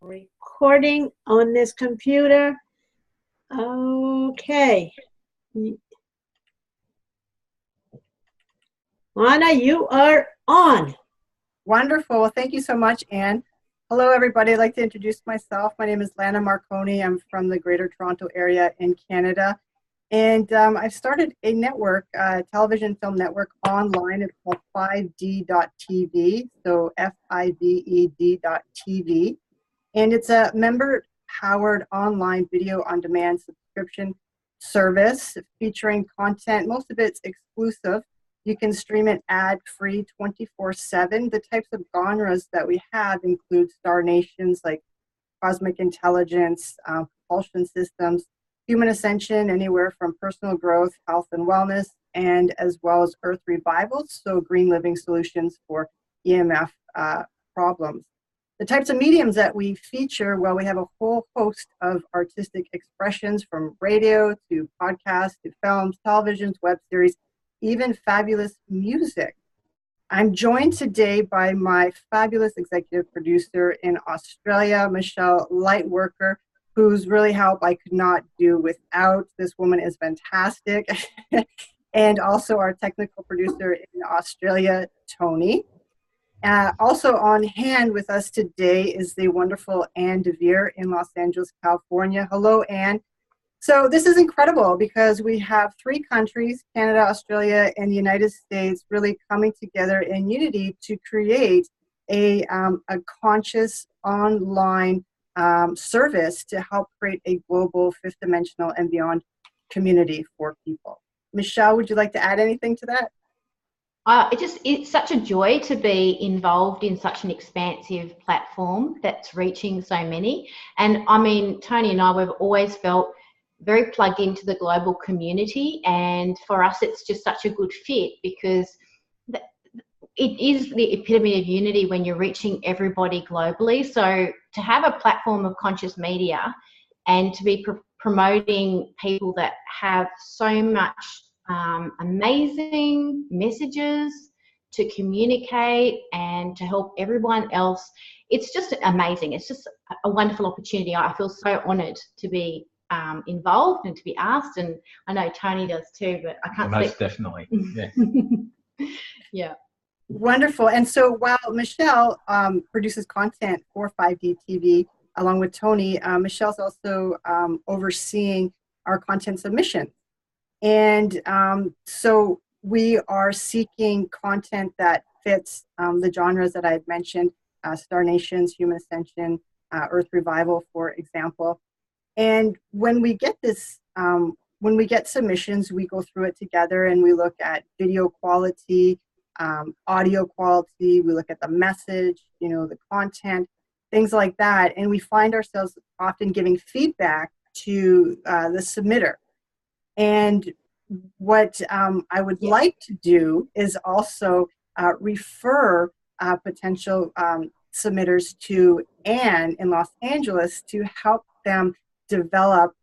Recording on this computer. Okay. Lana, you are on. Wonderful. Well, thank you so much, Anne. Hello, everybody. I'd like to introduce myself. My name is Lana Marconi. I'm from the Greater Toronto Area in Canada. And I've started a network, television film network online. It's called FBlive+FiveDTV, so FIVED.TV. And it's a member-powered online video-on-demand subscription service featuring content. Most of it's exclusive. You can stream it ad-free 24/7. The types of genres that we have include star nations like cosmic intelligence, propulsion systems, human ascension, anywhere from personal growth, health and wellness, and as well as earth revivals, so green living solutions for EMF problems. The types of mediums that we feature, well, we have a whole host of artistic expressions from radio to podcasts to films, televisions, web series, even fabulous music. I'm joined today by my fabulous executive producer in Australia, Michelle Lightworker, who's really helped I could not do without. This woman is fantastic. And also our technical producer in Australia, Tony. Also on hand with us today is the wonderful Anne DeVere in Los Angeles, California. Hello, Anne. So this is incredible because we have three countries, Canada, Australia, and the United States, really coming together in unity to create a conscious online service to help create a global fifth dimensional and beyond community for people. Michelle, would you like to add anything to that? It's such a joy to be involved in such an expansive platform that's reaching so many. And I mean, Tony and I, we've always felt very plugged into the global community. And for us, it's just such a good fit because it is the epitome of unity when you're reaching everybody globally. So to have a platform of conscious media and to be promoting people that have so much amazing messages to communicate and to help everyone else, it's just amazing. It's just a wonderful opportunity. I feel so honoured to be involved and to be asked, and I know Tony does too, but I can't most definitely. Yeah. Yeah. Wonderful. And so while Michelle produces content for 5DTV along with Tony, Michelle's also overseeing our content submission. And so we are seeking content that fits the genres that I had mentioned, Star Nations, Human Ascension, Earth Revival, for example. And when we get this, when we get submissions, we go through it together and we look at video quality, audio quality, we look at the message, you know, the content, things like that. And we find ourselves often giving feedback to the submitter. And what I would like to do is also refer potential submitters to Anne in Los Angeles to help them develop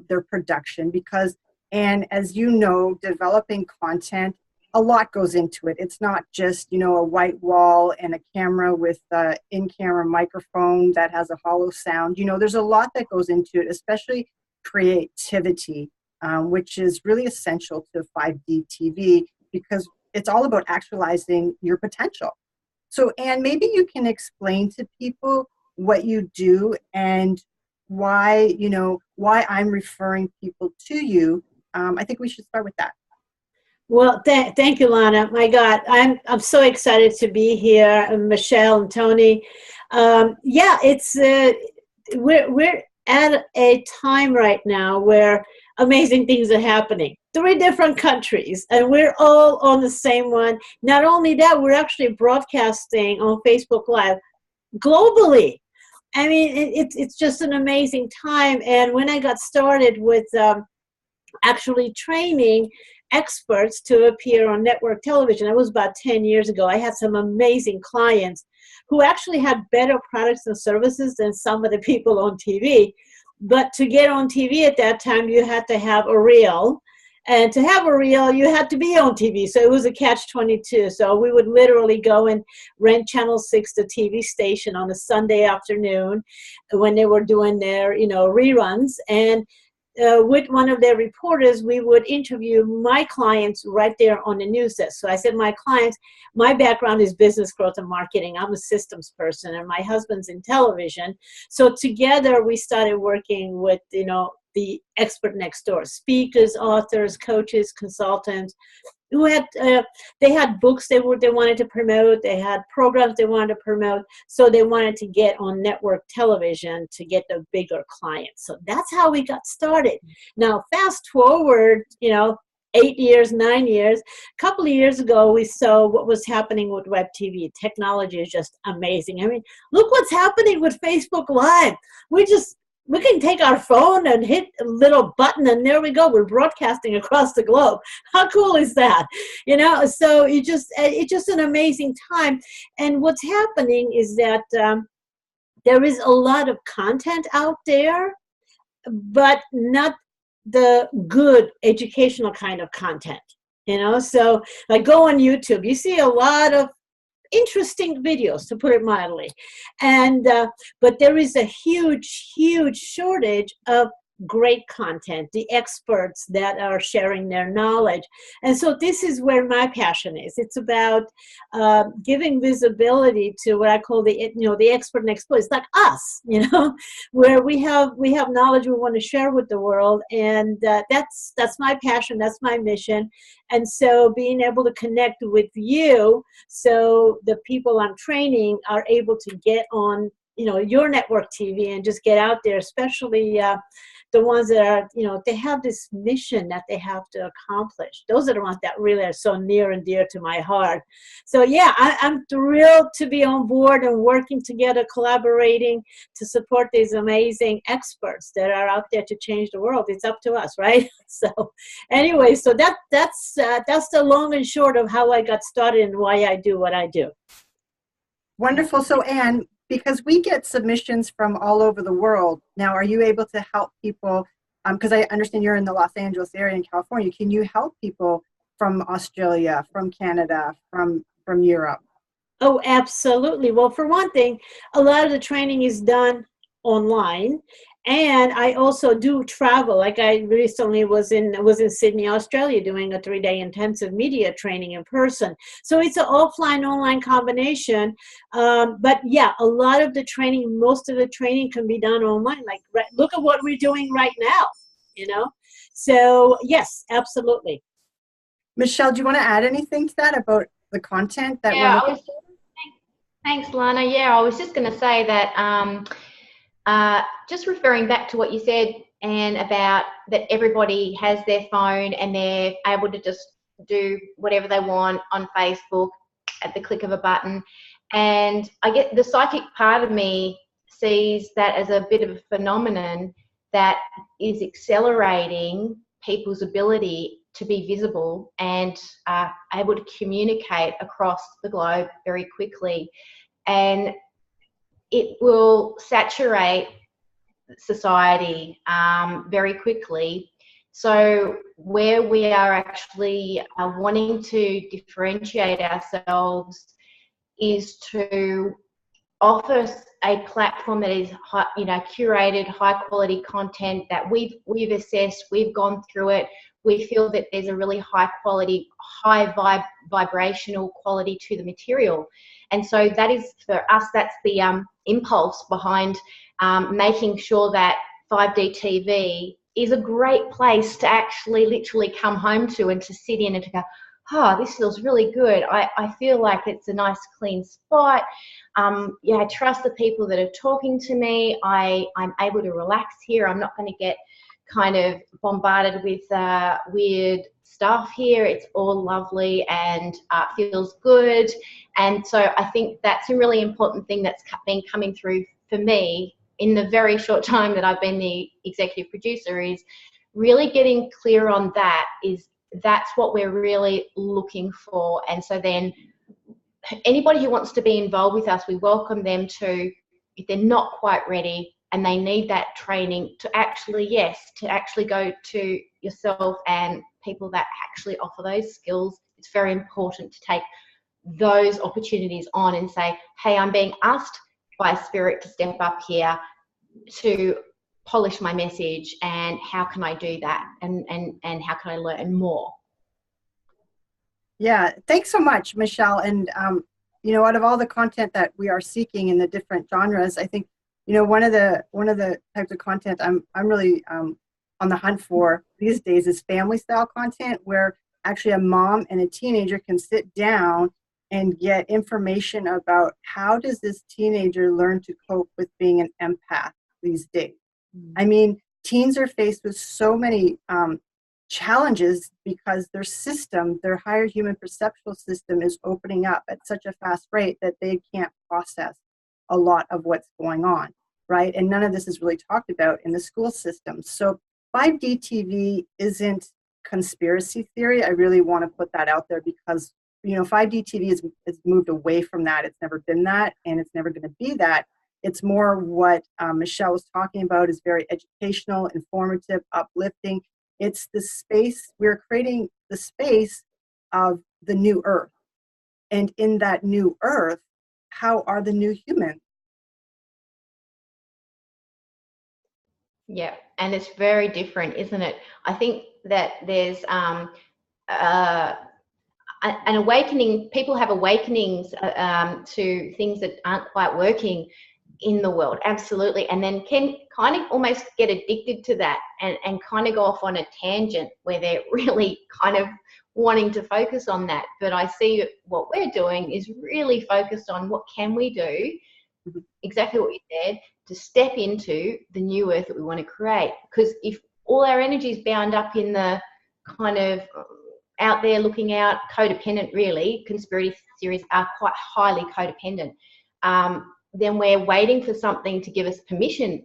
their production, because, Anne, as you know, developing content, a lot goes into it. It's not just, you know, a white wall and a camera with an in-camera microphone that has a hollow sound. You know, there's a lot that goes into it, especially creativity, which is really essential to 5DTV because it's all about actualizing your potential. So, Anne, maybe you can explain to people what you do and why, you know, why I'm referring people to you. I think we should start with that. Well, thank you, Lana. My God, I'm so excited to be here, Michelle and Tony. Yeah, it's we're at a time right now where amazing things are happening. 3 different countries, and we're all on the same one. Not only that, we're actually broadcasting on Facebook Live globally. I mean, it's just an amazing time. And when I got started with actually training experts to appear on network television, that was about 10 years ago. I had some amazing clients who actually had better products and services than some of the people on TV. But to get on TV at that time, you had to have a reel, And to have a reel, you had to be on TV. So it was a catch-22. So we would literally go and rent Channel 6, the TV station, on a Sunday afternoon when they were doing their, reruns. And with one of their reporters, we would interview my clients right there on the news desk. So I said, my clients, my background is business growth and marketing. I'm a systems person, and my husband's in television. So together we started working with, the expert next door, speakers, authors, coaches, consultants, who had they had books they wanted to promote, they had programs they wanted to promote, so they wanted to get on network television to get the bigger clients. So that's how we got started. Now fast forward 8 years, 9 years, a couple of years ago, we saw what was happening with web TV. Technology is just amazing. I mean, look what's happening with Facebook Live. We can take our phone and hit a little button, and there we go. We're broadcasting across the globe. How cool is that? So it's just an amazing time. And what's happening is that there is a lot of content out there, but not the good educational kind of content. So like go on YouTube, you see a lot of interesting videos, to put it mildly, and but there is a huge shortage of great content, the experts that are sharing their knowledge. And so this is where my passion is. It's about giving visibility to what I call the expert and exploit. It's like us, where we have knowledge we want to share with the world, and that's my passion, that's my mission. And so being able to connect with you, so the people I'm training are able to get on your network TV and just get out there, especially the ones that are, they have this mission that they have to accomplish. Those are the ones that really are so near and dear to my heart. So yeah, I'm thrilled to be on board and working together, collaborating to support these amazing experts that are out there to change the world. It's up to us, right? So anyway, so that's the long and short of how I got started and why I do what I do. Wonderful. So Anne, because we get submissions from all over the world. Now, are you able to help people? Because I understand you're in the Los Angeles area in California. Can you help people from Australia, from Canada, from Europe? Oh, absolutely. Well, for one thing, a lot of the training is done online, and I also do travel. Like I recently was in Sydney, Australia, doing a 3-day intensive media training in person. So it's an offline online combination. But yeah, a lot of the training, most of the training can be done online. Like look at what we're doing right now. So yes, absolutely. Michelle, do you want to add anything to that about the content that we're looking for? Thanks, Lana. Yeah, I was just going to say that just referring back to what you said, Anne, about that everybody has their phone and they're able to just do whatever they want on Facebook at the click of a button. And I get the psychic part of me sees that as a bit of a phenomenon that is accelerating people's ability to be visible and able to communicate across the globe very quickly. And it will saturate society very quickly. So where we are actually wanting to differentiate ourselves is to offer a platform that is curated, high quality content that we've assessed, we've gone through it. We feel that there's a really high quality, high vibrational quality to the material. And so that is, for us, that's the impulse behind making sure that 5DTV is a great place to actually literally come home to and to sit in and to go, oh, this feels really good. I feel like it's a nice clean spot. I trust the people that are talking to me. I'm able to relax here. I'm not going to get kind of bombarded with weird stuff here. It's all lovely and feels good. And so I think that's a really important thing that's been coming through for me in the very short time that I've been the executive producer, is really getting clear on that. That's what we're really looking for. And so then anybody who wants to be involved with us, we welcome them to, if they're not quite ready, and they need that training to actually, yes, to actually go to yourself and people that actually offer those skills. It's very important to take those opportunities on and say, hey, I'm being asked by Spirit to step up here to polish my message, and how can I do that, and how can I learn more? Yeah, thanks so much, Michelle. And you know, out of all the content that we are seeking in the different genres, I think, you know, one of the types of content I'm really on the hunt for these days is family style content, where actually a mom and a teenager can sit down and get information about how does this teenager learn to cope with being an empath these days. I mean, teens are faced with so many challenges because their system, their higher human perceptual system, is opening up at such a fast rate that they can't process a lot of what's going on, right? And none of this is really talked about in the school system. So 5DTV isn't conspiracy theory. I really want to put that out there because, you know, 5DTV has moved away from that. It's never been that, and it's never going to be that. It's more what Michelle was talking about, is very educational, informative, uplifting. It's the space, we're creating the space of the new earth. And in that new earth, how are the new humans? Yeah, and it's very different, isn't it? I think that there's an awakening. People have awakenings to things that aren't quite working in the world, absolutely, and then can kind of almost get addicted to that and kind of go off on a tangent where they're really kind of wanting to focus on that. But I see what we're doing is really focused on what can we do, exactly what you said, to step into the new earth that we want to create. Because if all our energy is bound up in the kind of out there looking out, codependent, really, conspiracy theories are quite highly codependent, then we're waiting for something to give us permission.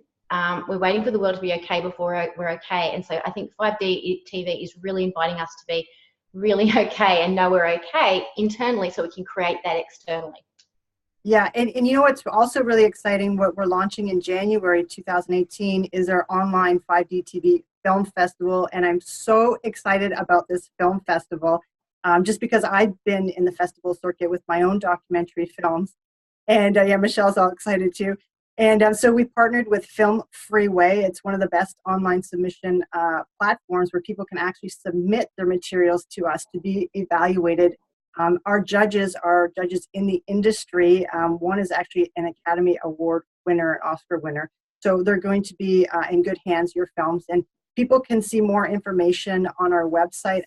We're waiting for the world to be okay before we're okay. And so I think 5DTV is really inviting us to be really okay and know we're okay internally so we can create that externally. Yeah, and you know what's also really exciting, what we're launching in January 2018 is our online 5DTV Film Festival. And I'm so excited about this film festival, just because I've been in the festival circuit with my own documentary films. And yeah, Michelle's all excited too. And so we partnered with Film Freeway. It's one of the best online submission platforms where people can actually submit their materials to us to be evaluated. Our judges are judges in the industry. One is actually an Academy Award winner, an Oscar winner. So they're going to be in good hands, your films. And people can see more information on our website,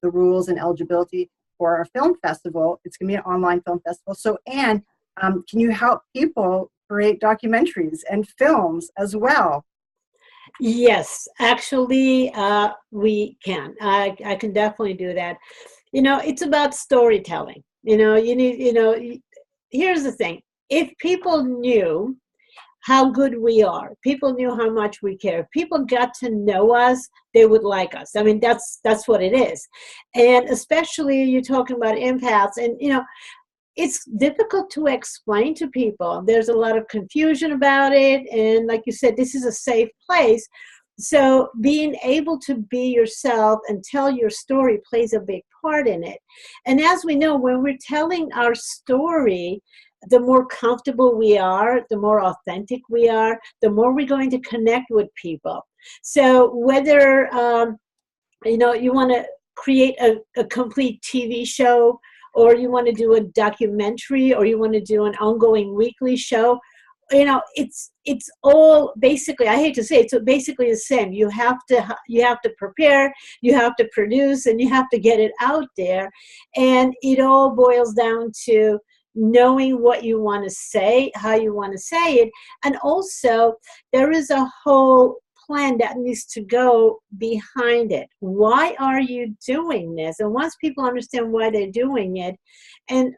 the rules and eligibility for our film festival. It's going to be an online film festival. So, Anne, can you help people create documentaries and films as well? Yes, actually, we can. I can definitely do that. You know, it's about storytelling. You know, you need, you know, here's the thing. If people knew how good we are, people knew how much we care, if people got to know us, they would like us. I mean, that's what it is. And especially you're talking about empaths, and, you know, it's difficult to explain to people. There's a lot of confusion about it. And like you said, this is a safe place. So being able to be yourself and tell your story plays a big part in it. And as we know, when we're telling our story, the more comfortable we are, the more authentic we are, the more we're going to connect with people. So whether, you know, you want to create a complete TV show, or you want to do a documentary, or you want to do an ongoing weekly show, you know, it's all basically, I hate to say it, so basically the same. You have to prepare, you have to produce, and you have to get it out there. And it all boils down to knowing what you want to say, how you want to say it. And also there is a whole plan that needs to go behind it. Why are you doing this? And once people understand why they're doing it, and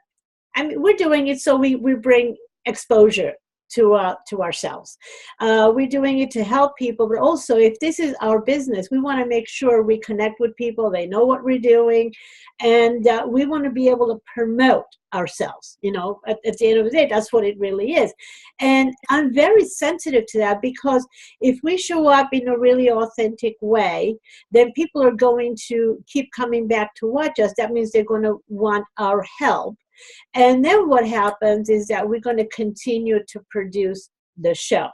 I mean, we're doing it so we bring exposure to ourselves. We're doing it to help people, but also if this is our business, we want to make sure we connect with people, they know what we're doing, and we want to be able to promote ourselves. You know, at the end of the day, that's what it really is. And I'm very sensitive to that, because if we show up in a really authentic way, then people are going to keep coming back to watch us. That means they're going to want our help. And then what happens is that we're going to continue to produce the show,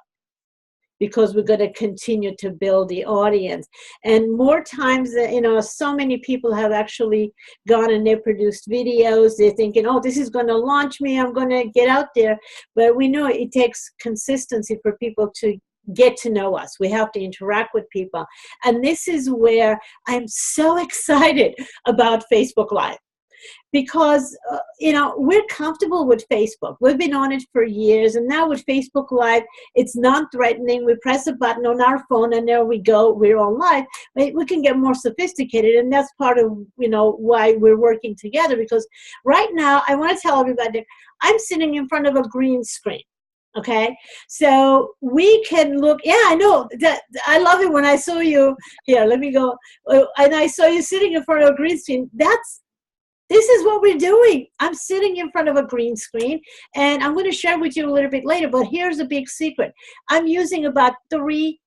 because we're going to continue to build the audience. And more times, you know, so many people have actually gone and they produced videos. They're thinking, oh, this is going to launch me, I'm going to get out there. But we know it takes consistency for people to get to know us. We have to interact with people. And this is where I'm so excited about Facebook Live. Because, you know, we're comfortable with Facebook. We've been on it for years. And now with Facebook Live, it's non-threatening. We press a button on our phone and there we go. We're on live. We can get more sophisticated. And that's part of, you know, why we're working together. Because right now, I want to tell everybody, I'm sitting in front of a green screen. Okay, so we can look. Yeah, I know that. I love it when I saw you here. Let me go. And I saw you sitting in front of a green screen. This is what we're doing. I'm sitting in front of a green screen, and I'm going to share with you a little bit later, but here's a big secret. I'm using about $300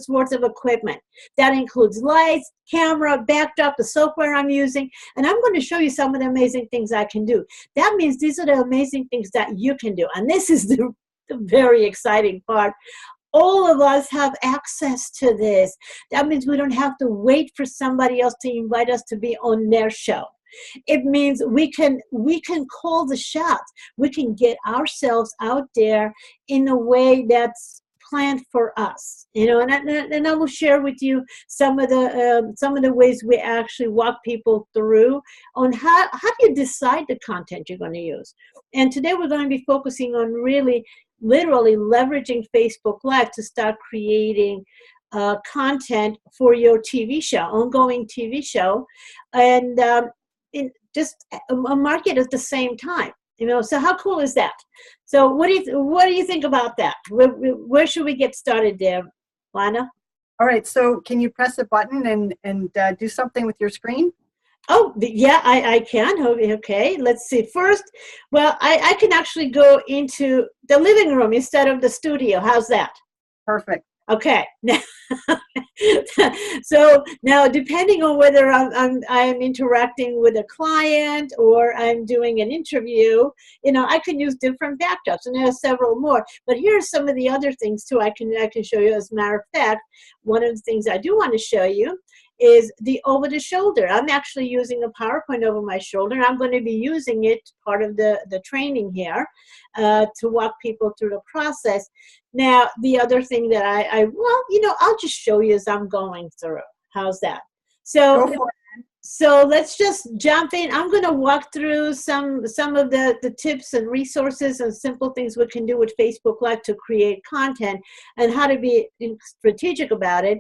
worth of equipment. That includes lights, camera, backdrop, the software I'm using, and I'm going to show you some of the amazing things I can do. That means these are the amazing things that you can do, and this is the very exciting part. All of us have access to this. That means we don't have to wait for somebody else to invite us to be on their show. It means we can call the shots. We can get ourselves out there in a way that's planned for us, you know. And I will share with you some of the ways we actually walk people through on how do you decide the content you're going to use. And today we're going to be focusing on really literally leveraging Facebook Live to start creating content for your TV show, ongoing TV show, and just a market at the same time. You know, so how cool is that? So what do you think about that? Where should we get started there, Lana? All right. So can you press a button and do something with your screen? Oh, yeah, I can. Okay, let's see. First, well, I can actually go into the living room instead of the studio. How's that? Perfect. Okay. So now, depending on whether I'm interacting with a client or I'm doing an interview, you know, I can use different backdrops, and there are several more. But here are some of the other things too. I can show you. As a matter of fact, one of the things I do want to show you is the over the shoulder. I'm actually using a PowerPoint over my shoulder. I'm going to be using it part of the training here to walk people through the process. Now, the other thing that well, you know, I'll just show you as I'm going through. How's that? So, Go for it. So let's just jump in. I'm going to walk through some of the tips and resources and simple things we can do with Facebook Live to create content and how to be strategic about it.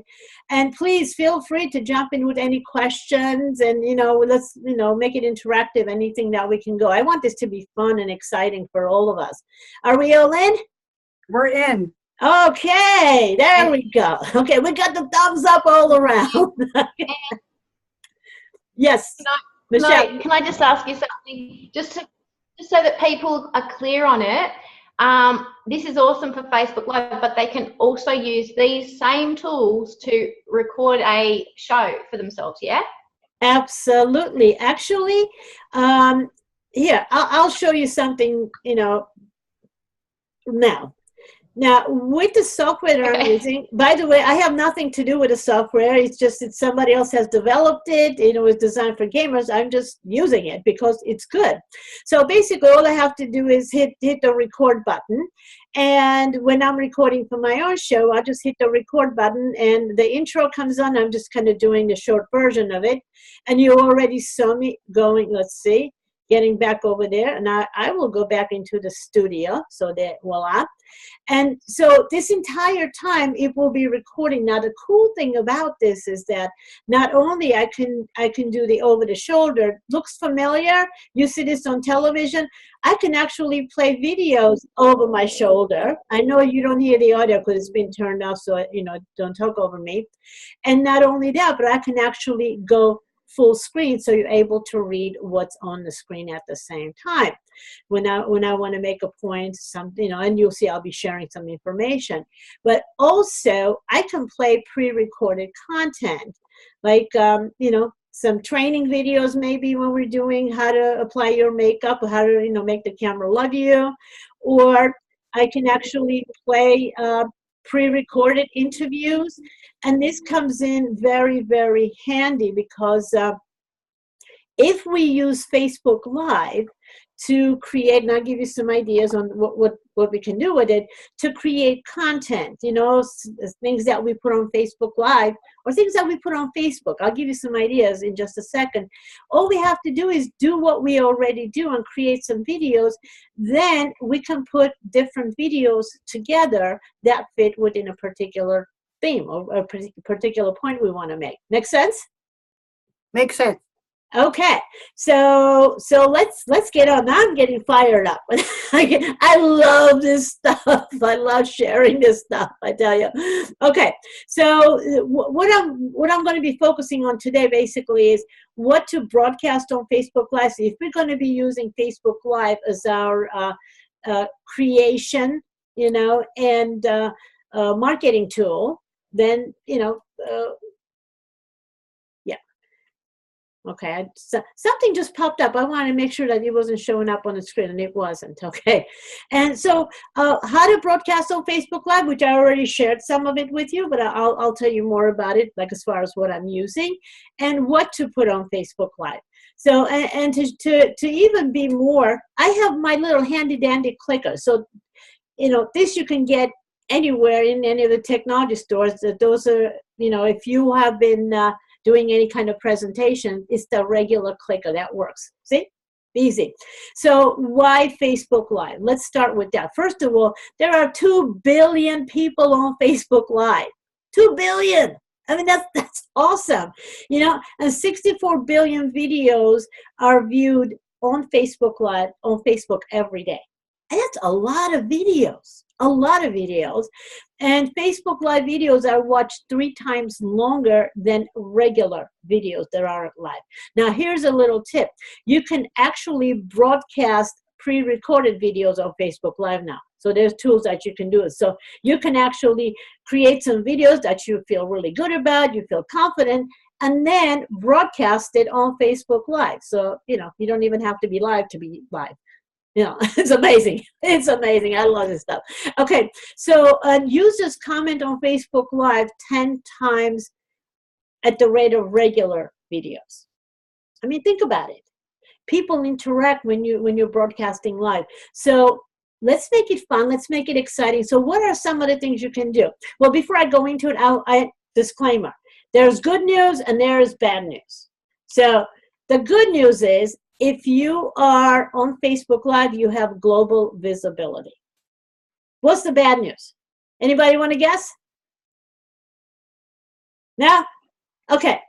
And please feel free to jump in with any questions, and, you know, let's, you know, make it interactive, anything that we can go. I want this to be fun and exciting for all of us. Are we all in? We're in. Okay, there we go. Okay, we got the thumbs up all around. Yes, Michelle. Can I just ask you something, just so that people are clear on it? This is awesome for Facebook Live, but they can also use these same tools to record a show for themselves, yeah? Absolutely. Actually, here, I'll show you something, you know, Now, with the software that I'm using, by the way, I have nothing to do with the software. It's just that somebody else has developed it. You know, it's designed for gamers. I'm just using it because it's good. So basically, all I have to do is hit the record button. And when I'm recording for my own show, I just hit the record button and the intro comes on. I'm just kind of doing the short version of it. And you already saw me going, let's see. getting back over there, and I will go back into the studio, so that voila. And so this entire time it will be recording. Now the cool thing about this is that not only I can do the over the shoulder, looks familiar, you see this on television, I can actually play videos over my shoulder. I know you don't hear the audio because it's been turned off, so don't talk over me. And not only that, but I can actually go full screen, so you're able to read what's on the screen at the same time. When I want to make a point, something, and you'll see I'll be sharing some information. But also, I can play pre-recorded content, like some training videos, maybe when we're doing how to apply your makeup, or how to make the camera love you, or I can actually play pre-recorded interviews. And this comes in very, very handy because if we use Facebook Live to create, and I'll give you some ideas on what we can do with it, to create content, things that we put on Facebook Live or things that we put on Facebook. I'll give you some ideas in just a second. All we have to do is do what we already do and create some videos. Then we can put different videos together that fit within a particular theme or a particular point we want to make. Make sense? Makes sense. Okay, so let's get on. Now I'm getting fired up. I love this stuff. I love sharing this stuff, I tell you. Okay, so what I'm going to be focusing on today basically is what to broadcast on Facebook Live. So if we're going to be using Facebook Live as our creation, and marketing tool, then okay, something just popped up. I wanted to make sure that it wasn't showing up on the screen, and it wasn't. Okay, and so how to broadcast on Facebook Live, which I already shared some of it with you, but I'll tell you more about it, like as far as what I'm using and what to put on Facebook Live. So and to even be more, I have my little handy dandy clicker. So this you can get anywhere in any of the technology stores. Those are if you have been doing any kind of presentation, it's the regular clicker that works. See? Easy. So why Facebook Live? Let's start with that. First of all, there are 2 billion people on Facebook Live. 2 billion. I mean, that's awesome. And 64 billion videos are viewed on Facebook Live, on Facebook every day. And that's a lot of videos. A lot of videos. And Facebook Live videos are watched 3 times longer than regular videos that are live. Now, here's a little tip. You can actually broadcast pre-recorded videos on Facebook Live now. So there's tools that you can do it. So you can actually create some videos that you feel really good about, you feel confident, and then broadcast it on Facebook Live. So, you don't even have to be live to be live. It's amazing. It's amazing. I love this stuff. Okay, so users comment on Facebook Live 10 times at the rate of regular videos. I mean, think about it. People interact when you're broadcasting live. So let's make it fun. Let's make it exciting. So what are some of the things you can do? Well, before I go into it, disclaimer. There's good news and there's bad news. So the good news is, if you are on Facebook Live, you have global visibility. What's the bad news? Anybody want to guess? No? Okay.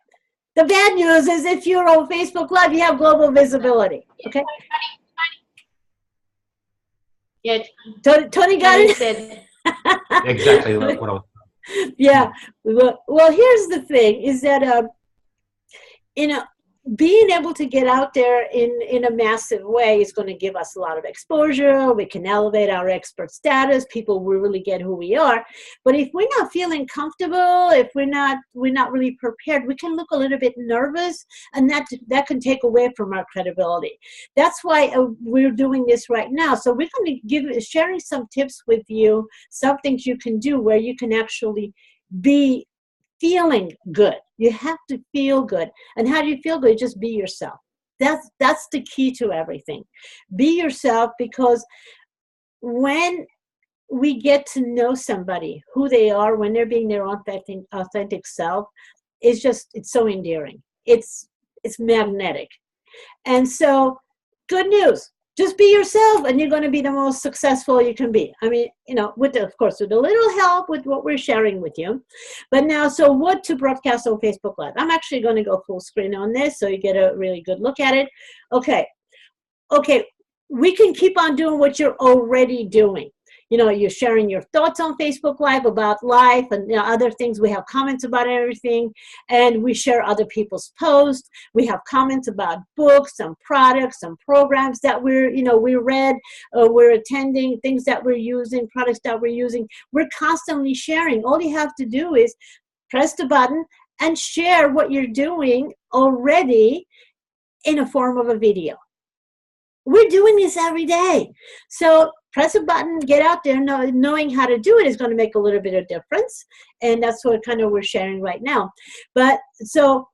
The bad news is if you're on Facebook Live, you have global visibility. Okay? Yeah. Tony got it? Exactly what I was. Yeah. Well, here's the thing, is that, being able to get out there in a massive way is going to give us a lot of exposure. We can elevate our expert status. People will really get who we are. But if we're not feeling comfortable, if we're not really prepared, we can look a little bit nervous, and that can take away from our credibility. That's why we're doing this right now. So we're going to sharing some tips with you, some things you can do where you can actually be feeling good. You have to feel good. And how do you feel good? Just be yourself. That's the key to everything. Be yourself, because when we get to know somebody, who they are, when they're being their authentic self, it's so endearing. It's magnetic. And so good news. Just be yourself and you're going to be the most successful you can be. I mean, you know, of course, with a little help with what we're sharing with you. But now, so what to broadcast on Facebook Live? I'm actually going to go full screen on this so you get a really good look at it. Okay. We can keep on doing what you're already doing. You know, you're sharing your thoughts on Facebook Live about life and, you know, other things. We have comments about everything, and we share other people's posts. We have comments about books and products and programs that we read, we're attending, things that we're using, products that we're using. We're constantly sharing. All you have to do is press the button and share what you're doing already in a form of a video. We're doing this every day. So press a button, get out there. Knowing how to do it is going to make a little bit of difference. And that's what kind of we're sharing right now. But so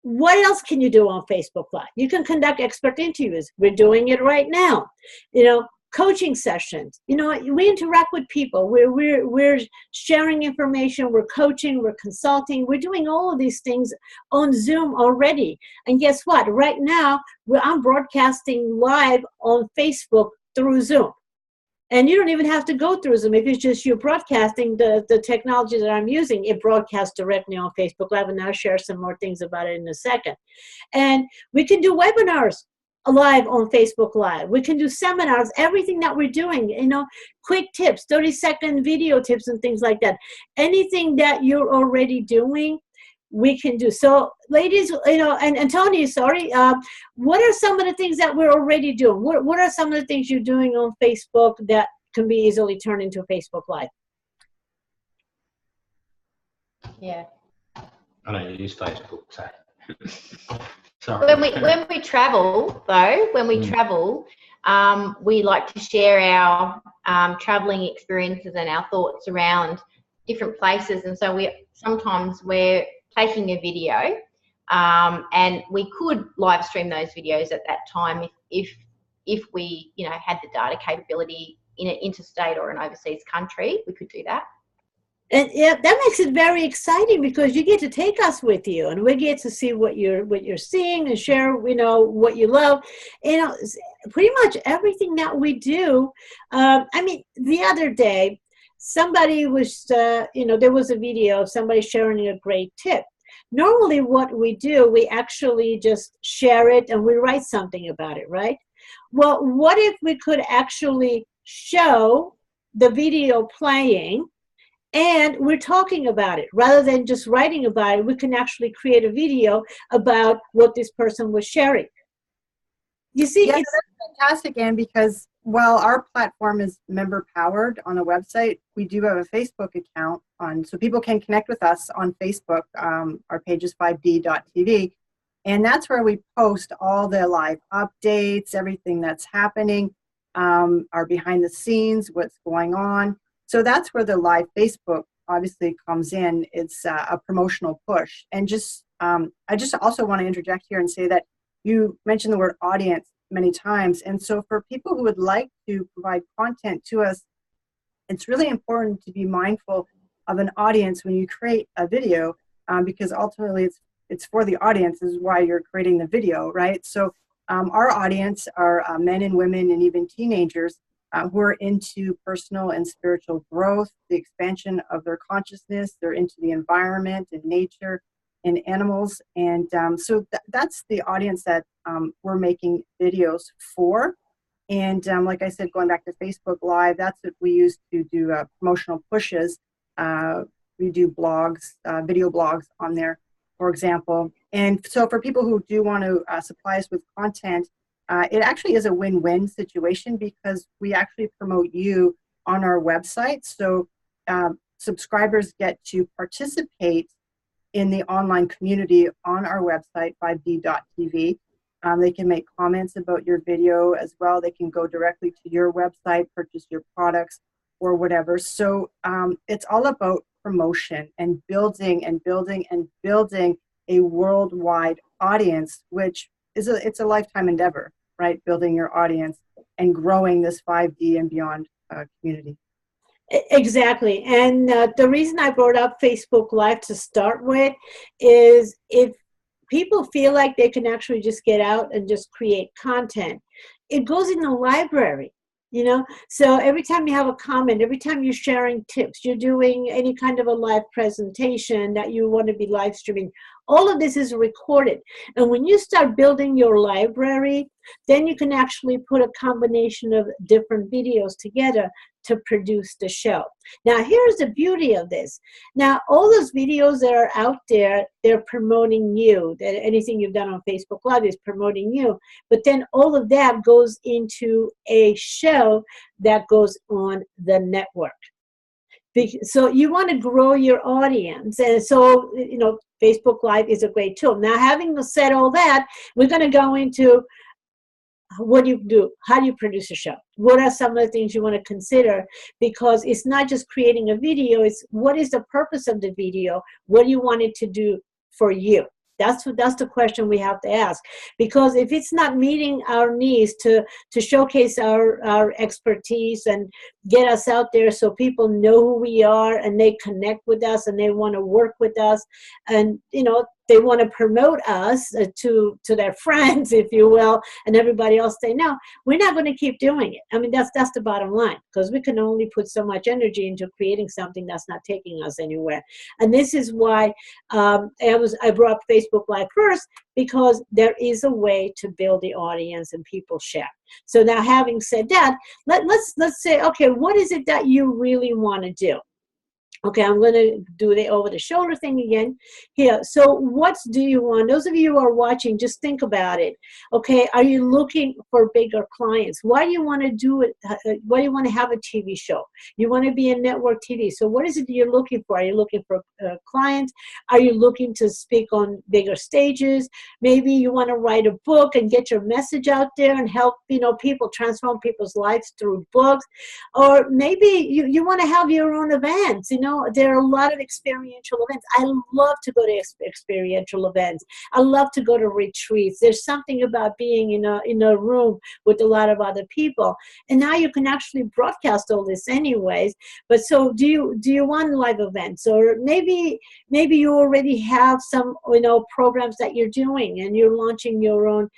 what else can you do on Facebook Live? You can conduct expert interviews. We're doing it right now. You know, coaching sessions. You know, we interact with people. We're sharing information. We're coaching. We're consulting. We're doing all of these things on Zoom already. And guess what? Right now, I'm broadcasting live on Facebook through Zoom. And you don't even have to go through Zoom. If it's just you broadcasting the technology that I'm using, it broadcasts directly on Facebook Live. And I'll share some more things about it in a second. And we can do webinars live on Facebook Live. We can do seminars, everything that we're doing, you know, quick tips, 30-second video tips and things like that. Anything that you're already doing, we can do. So ladies, you know, and Tony, sorry, what are some of the things that we're already doing? What are some of the things you're doing on Facebook that can be easily turned into Facebook Live? Yeah. I know you use Facebook, so. Sorry. When we travel, though, we like to share our traveling experiences and our thoughts around different places. And so sometimes we're taking a video, and we could live stream those videos at that time if we, you know, had the data capability in an interstate or an overseas country. We could do that. And yeah, that makes it very exciting because you get to take us with you, and we get to see what you're seeing and share, you know, what you love. You know, pretty much everything that we do. I mean, the other day, somebody was, you know, there was a video of somebody sharing a great tip. Normally, what we do, we actually just share it and we write something about it, right? Well, what if we could actually show the video playing? And we're talking about it. Rather than just writing about it, we can actually create a video about what this person was sharing. You see, yeah, it's that's fantastic, Anne, because while our platform is member powered on the website, we do have a Facebook account so people can connect with us on Facebook. Our page is 5D.TV. And that's where we post all the live updates, everything that's happening, our behind the scenes, what's going on. So that's where the live Facebook obviously comes in. It's a promotional push. And I just also want to interject here and say that you mentioned the word audience many times. And so for people who would like to provide content to us, it's really important to be mindful of an audience when you create a video, because ultimately it's for the audience is why you're creating the video, right? So our audience are men and women and even teenagers who are into personal and spiritual growth, the expansion of their consciousness. They're into the environment and nature and animals. And so that's the audience that we're making videos for. And like I said, going back to Facebook Live, that's what we use to do promotional pushes. We do blogs, video blogs on there, for example. And so for people who do want to supply us with content, it actually is a win-win situation because we actually promote you on our website. So subscribers get to participate in the online community on our website, 5D.TV. They can make comments about your video as well. They can go directly to your website, purchase your products or whatever. So it's all about promotion and building and building and building a worldwide audience, which is it's a lifetime endeavor, right? Building your audience and growing this 5D and beyond community. Exactly. And the reason I brought up Facebook Live to start with is if people feel like they can actually just get out and just create content, it goes in the library. You know, so every time you have a comment, every time you're sharing tips, you're doing any kind of a live presentation that you want to be live streaming, all of this is recorded. And when you start building your library, then you can actually put a combination of different videos together to produce the show. Now, here's the beauty of this. Now, all those videos that are out there, they're promoting you. Anything you've done on Facebook Live is promoting you. But then all of that goes into a show that goes on the network. So you want to grow your audience. And so, you know, Facebook Live is a great tool. Now, having said all that, we're going to go into what do you do? How do you produce a show? What are some of the things you want to consider? Because it's not just creating a video, it's what is the purpose of the video? What do you want it to do for you? That's the question we have to ask. Because if it's not meeting our needs to showcase our expertise and get us out there so people know who we are and they connect with us and they want to work with us and, you know, they want to promote us to their friends, if you will, and everybody else they know, we're not going to keep doing it. I mean, that's the bottom line, because we can only put so much energy into creating something that's not taking us anywhere. And this is why I brought Facebook Live first, because there is a way to build the audience and people share. So now, having said that, let's say, okay, what is it that you really want to do? Okay, I'm going to do the over-the-shoulder thing again here. So what do you want? Those of you who are watching, just think about it. Okay, are you looking for bigger clients? Why do you want to do it? Why do you want to have a TV show? You want to be in network TV. So what is it you're looking for? Are you looking for clients? Are you looking to speak on bigger stages? Maybe you want to write a book and get your message out there and help, you know, people, transform people's lives through books. Or maybe you want to have your own events, you know. There are a lot of experiential events. I love to go to experiential events. I love to go to retreats. There's something about being in a room with a lot of other people. And now you can actually broadcast all this anyways. But so do you want live events? Or maybe you already have some, you know, programs that you're doing and you're launching your own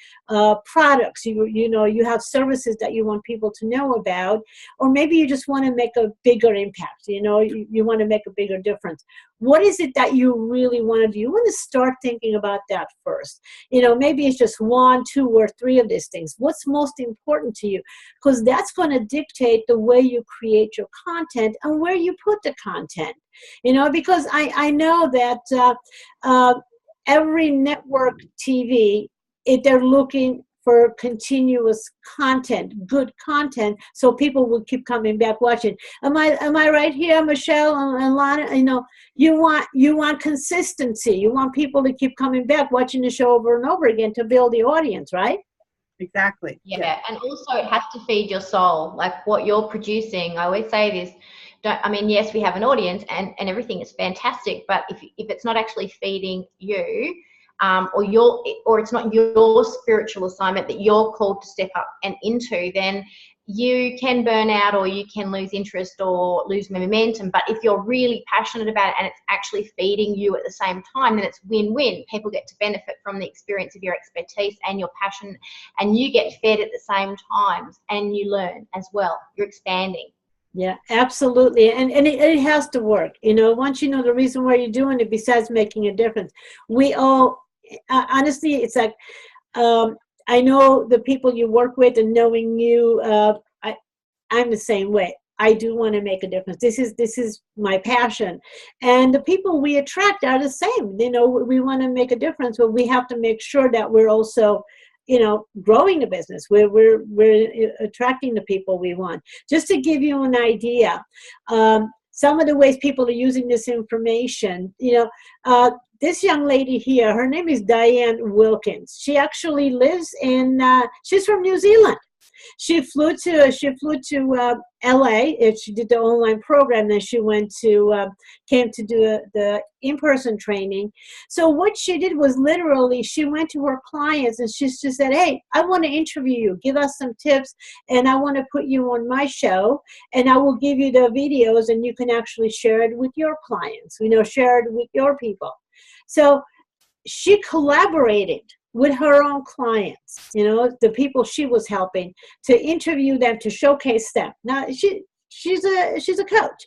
products. You have services that you want people to know about. Or maybe you just want to make a bigger impact. You know, you want to make a bigger difference. What is it that you really want to do? You want to start thinking about that first. You know, maybe it's just 1, 2, or 3 of these things. What's most important to you? Because that's going to dictate the way you create your content and where you put the content. You know, because I know that every network TV, if they're looking for continuous content, good content, so people will keep coming back watching. Am I right here, Michelle and Lana? You know, you want consistency. You want people to keep coming back watching the show over and over again to build the audience, right? Exactly. Yeah, and also it has to feed your soul, like what you're producing. I always say this. Yes, we have an audience and everything is fantastic, but if it's not actually feeding you, or it's not your spiritual assignment that you're called to step up and into, then you can burn out or you can lose interest or lose momentum. But if you're really passionate about it and it's actually feeding you at the same time, then it's win-win. People get to benefit from the experience of your expertise and your passion, and you get fed at the same time, and you learn as well. You're expanding. Yeah, absolutely. And it has to work. You know, once you know the reason why you're doing it, besides making a difference, we all, honestly, it's like, I know the people you work with, and knowing you, I'm the same way. I do want to make a difference. This is my passion. And the people we attract are the same. You know, we want to make a difference, but we have to make sure that we're also, you know, growing the business. We're attracting the people we want. Just to give you an idea, some of the ways people are using this information, you know, this young lady here, her name is Diane Wilkins. She actually lives in, she's from New Zealand. She flew to LA. She did the online program. Then she came to do the in-person training. So what she did was literally, she went to her clients and she just said, hey, I want to interview you. Give us some tips, and I want to put you on my show, and I will give you the videos, and you can actually share it with your clients. You know, share it with your people. So she collaborated with her own clients, you know, the people she was helping, to interview them, to showcase them. Now she's a coach.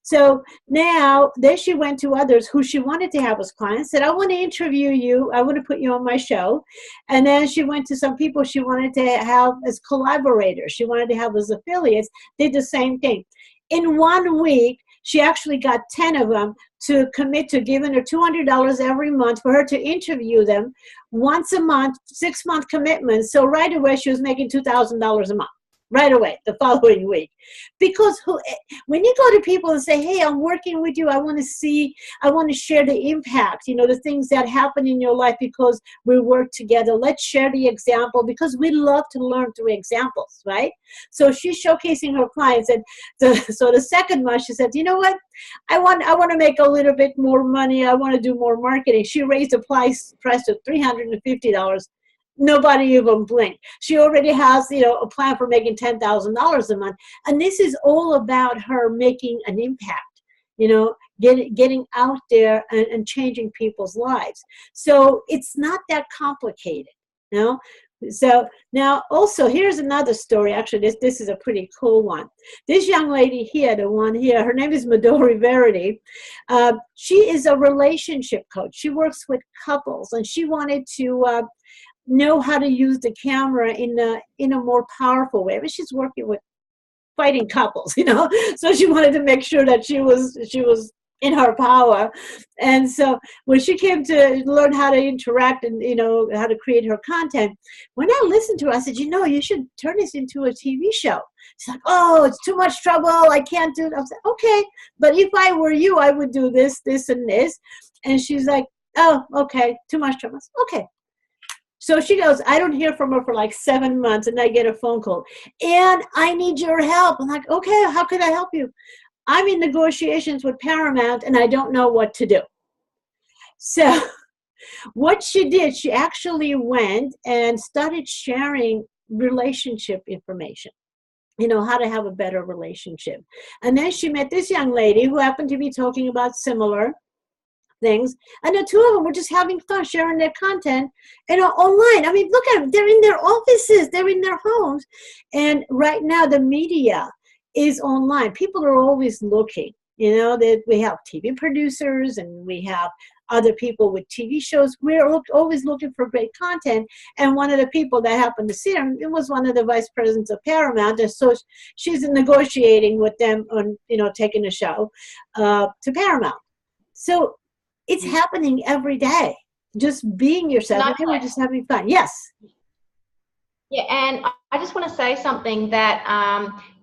So now then she went to others who she wanted to have as clients, said, I want to interview you, I want to put you on my show. And then she went to some people she wanted to have as collaborators, she wanted to have as affiliates, did the same thing. In 1 week, she actually got 10 of them to commit to giving her $200 every month for her to interview them once a month, 6-month commitments. So right away, she was making $2,000 a month. Right away, the following week. Because when you go to people and say, hey, I'm working with you, I want to share the impact, you know, the things that happen in your life because we work together. Let's share the example, because we love to learn through examples, right? So she's showcasing her clients. And so the second month, she said, you know what? I want to make a little bit more money. I want to do more marketing. She raised the price to $350. Nobody even blinked. She already has, you know, a plan for making $10,000 a month. And this is all about her making an impact, you know, getting out there and changing people's lives. So it's not that complicated, you know. So now also here's another story. Actually, this is a pretty cool one. This young lady here, the one here, her name is Midori Verity. She is a relationship coach. She works with couples, and she wanted to know how to use the camera in a more powerful way. But she's working with fighting couples, you know, so she wanted to make sure that she was in her power. And so when she came to learn how to interact and, you know, how to create her content, when I listened to her, I said, you know, you should turn this into a TV show. She's like, oh, it's too much trouble, I can't do it. I was like, okay, but if I were you, I would do this, this, and this. And she's like, oh, okay, too much trouble. I said, okay. So she goes, I don't hear from her for like 7 months, and I get a phone call, and I need your help. I'm like, okay, how can I help you? I'm in negotiations with Paramount, and I don't know what to do. So what she did, she actually went and started sharing relationship information, you know, how to have a better relationship. And then she met this young lady who happened to be talking about similar things, and the two of them were just having fun sharing their content, you know, online. I mean, look at them, they're in their offices, they're in their homes. And right now the media is online. People are always looking, you know, that we have TV producers and we have other people with TV shows. We're always looking for great content. And one of the people that happened to see them, it was one of the vice presidents of Paramount. And so she's negotiating with them on, you know, taking the show to Paramount. So it's happening every day. Just being yourself. And they were just having fun. Yes. Yeah, and I just want to say something that,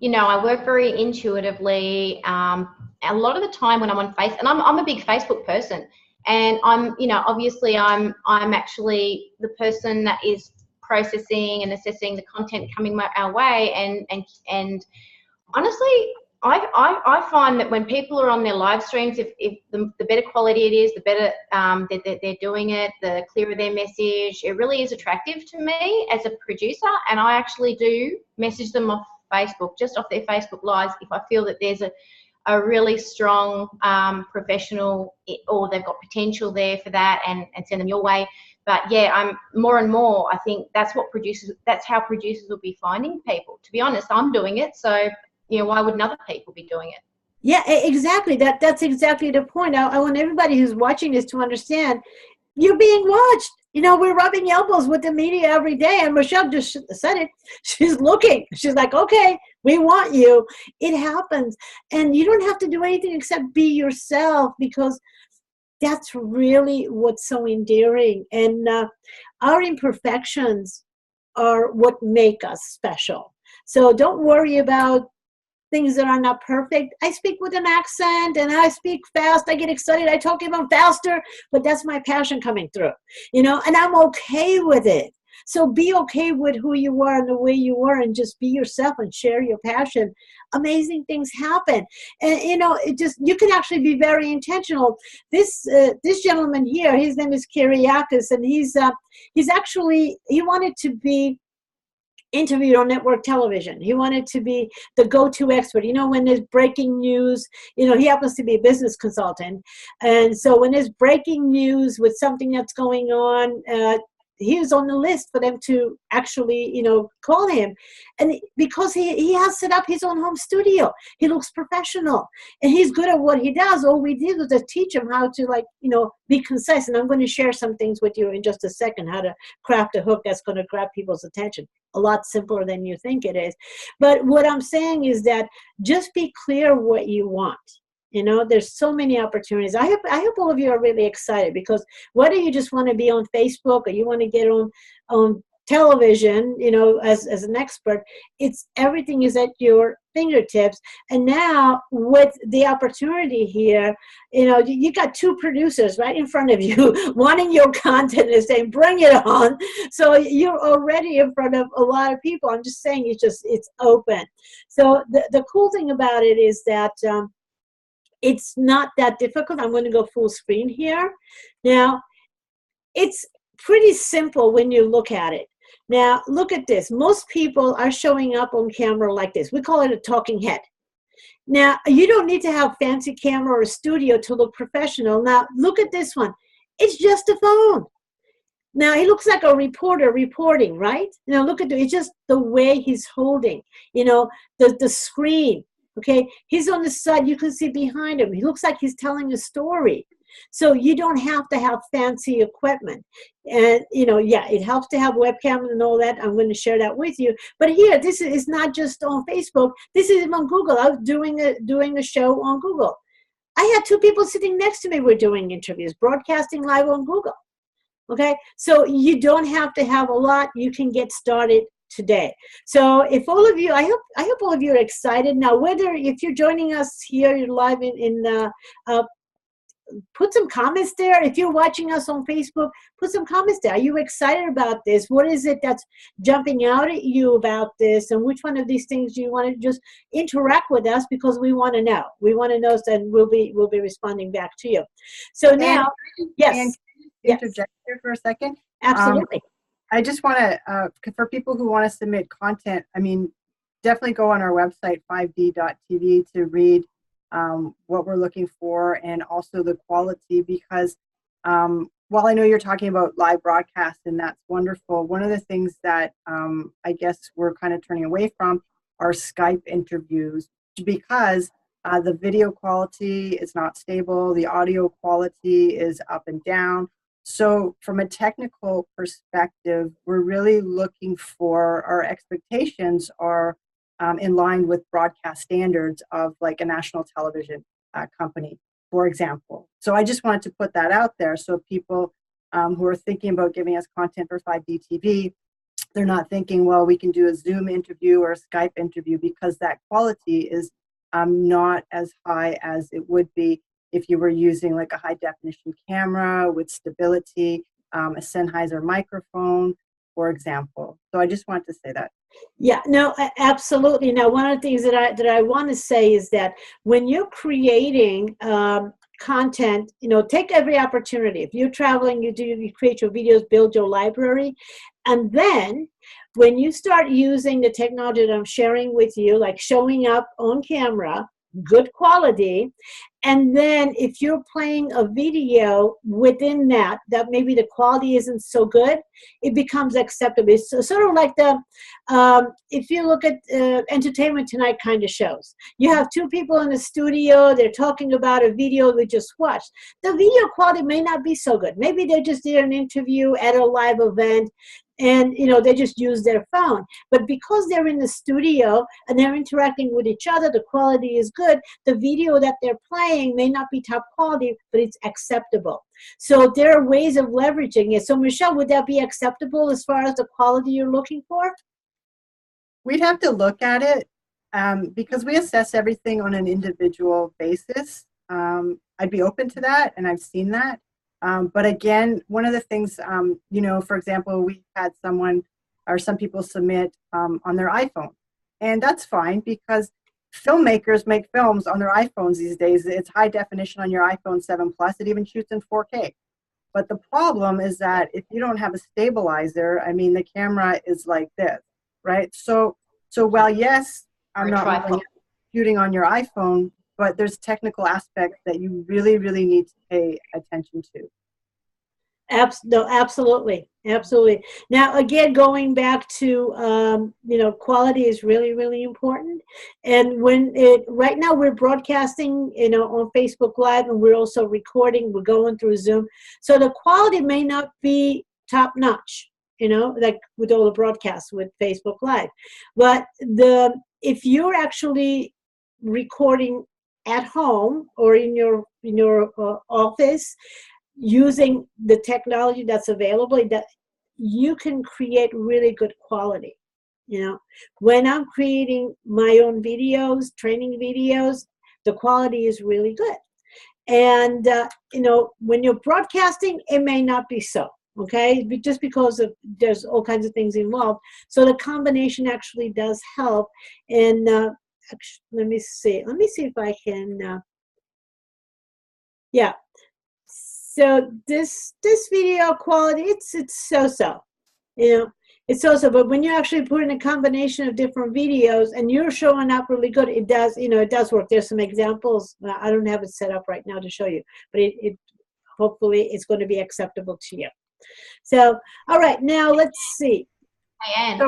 you know, I work very intuitively. A lot of the time when I'm on Facebook, and I'm a big Facebook person, and I'm, you know, obviously I'm actually the person that is processing and assessing the content coming our way, and honestly, I find that when people are on their live streams, if the better quality it is, the better that they're doing it, the clearer their message, it really is attractive to me as a producer. And I actually do message them off Facebook, just off their Facebook lives, if I feel that there's a really strong professional, or they've got potential there for that, and send them your way. But yeah, I'm more and more, I think that's how producers will be finding people. To be honest, I'm doing it, so you know, why wouldn't other people be doing it? Yeah, exactly. That's exactly the point. I want everybody who's watching this to understand you're being watched. You know, we're rubbing elbows with the media every day, and Michelle just said it. She's looking. She's like, okay, we want you. It happens. And you don't have to do anything except be yourself, because that's really what's so endearing. And our imperfections are what make us special. So don't worry about things that are not perfect. I speak with an accent, and I speak fast. I get excited. I talk even faster, but that's my passion coming through, you know, and I'm okay with it. So be okay with who you are and the way you are, and just be yourself and share your passion. Amazing things happen. And, you know, you can actually be very intentional. This gentleman here, his name is Kyriakis, and he wanted to be interviewed on network television. He wanted to be the go-to expert. You know, when there's breaking news, you know, he happens to be a business consultant. And so when there's breaking news with something that's going on, he was on the list for them to actually, you know, call him. And because he has set up his own home studio, he looks professional and he's good at what he does. All we did was to teach him how to, like, you know, be concise. And I'm going to share some things with you in just a second, how to craft a hook that's going to grab people's attention. A lot simpler than you think it is. But what I'm saying is that just be clear what you want. You know, there's so many opportunities. I hope all of you are really excited, because whether you just want to be on Facebook or you want to get on television, you know, as an expert, it's everything is at your fingertips. And now with the opportunity here, you know, you got two producers right in front of you wanting your content and saying, bring it on. So you're already in front of a lot of people. I'm just saying, it's open. So the cool thing about it is that it's not that difficult. I'm going to go full screen here. Now, it's pretty simple when you look at it. Now, look at this. Most people are showing up on camera like this. We call it a talking head. Now, you don't need to have fancy camera or a studio to look professional. Now, look at this one. It's just a phone. Now, he looks like a reporter reporting, right? Now, look at it's just the way he's holding, you know, the screen. Okay, he's on the side, you can see behind him. He looks like he's telling a story. So you don't have to have fancy equipment. And, you know, yeah, it helps to have webcams and all that. I'm going to share that with you. But here, this is not just on Facebook. This is on Google. I was doing a show on Google. I had two people sitting next to me were doing interviews, broadcasting live on Google. Okay, so you don't have to have a lot. You can get started today. So if all of you, I hope all of you are excited. Now, whether if you're joining us here, you're live put some comments there. If you're watching us on Facebook, put some comments there. Are you excited about this? What is it that's jumping out at you about this? And which one of these things do you want to just interact with us, because we want to know. We want to know, and we'll be responding back to you. So now, yes. And interject here for a second? Absolutely. I just want to, for people who want to submit content, I mean, definitely go on our website, 5D.tv, to read what we're looking for, and also the quality, because while I know you're talking about live broadcast, and that's wonderful, one of the things that I guess we're kind of turning away from are Skype interviews, because the video quality is not stable, the audio quality is up and down. So from a technical perspective, we're really looking for, our expectations are in line with broadcast standards of like a national television company, for example. So I just wanted to put that out there, so people who are thinking about giving us content for 5DTV, they're not thinking, well, we can do a Zoom interview or a Skype interview, because that quality is not as high as it would be if you were using like a high definition camera with stability, a Sennheiser microphone, for example. So I just wanted to say that. Yeah, no, absolutely. Now, one of the things that I want to say is that when you're creating content, you know, take every opportunity. If you're traveling, you create your videos, build your library, and then when you start using the technology that I'm sharing with you, like showing up on camera, good quality, and then if you're playing a video within that maybe the quality isn't so good, it becomes acceptable. It's sort of like if you look at Entertainment Tonight kind of shows. You have two people in the studio, they're talking about a video we just watched. The video quality may not be so good. Maybe they just did an interview at a live event, and you know, they just use their phone. But because they're in the studio and they're interacting with each other, the quality is good. The video that they're playing may not be top quality, but it's acceptable. So there are ways of leveraging it. So Michelle, would that be acceptable as far as the quality you're looking for? We'd have to look at it because we assess everything on an individual basis. I'd be open to that, and I've seen that. But again, one of the things, you know, for example, we had someone or some people submit on their iPhone, and that's fine, because filmmakers make films on their iPhones these days. It's high definition on your iPhone 7 Plus. It even shoots in 4K. But the problem is that if you don't have a stabilizer, I mean, the camera is like this. right? So while yes, I'm Or a not tripod. ruling out shooting on your iPhone, but there's technical aspects that you really, really need to pay attention to. No, absolutely, absolutely. Now, again, going back to quality is really, really important. And right now we're broadcasting, on Facebook Live, and we're also recording. We're going through Zoom, so the quality may not be top notch, like with all the broadcasts with Facebook Live. But if you're actually recording at home or in your office, using the technology that's available, that you can create really good quality. When I'm creating my own videos, training videos, the quality is really good. And when you're broadcasting, it may not be so, okay, just because there's all kinds of things involved. So the combination actually does help. And let me see if I can yeah. So this video quality, it's so-so, it's so-so. But when you actually put in a combination of different videos and you're showing up really good, it does work. There's some examples. I don't have it set up right now to show you, but it hopefully it's going to be acceptable to you. So, all right, now let's see. Hey, Anne,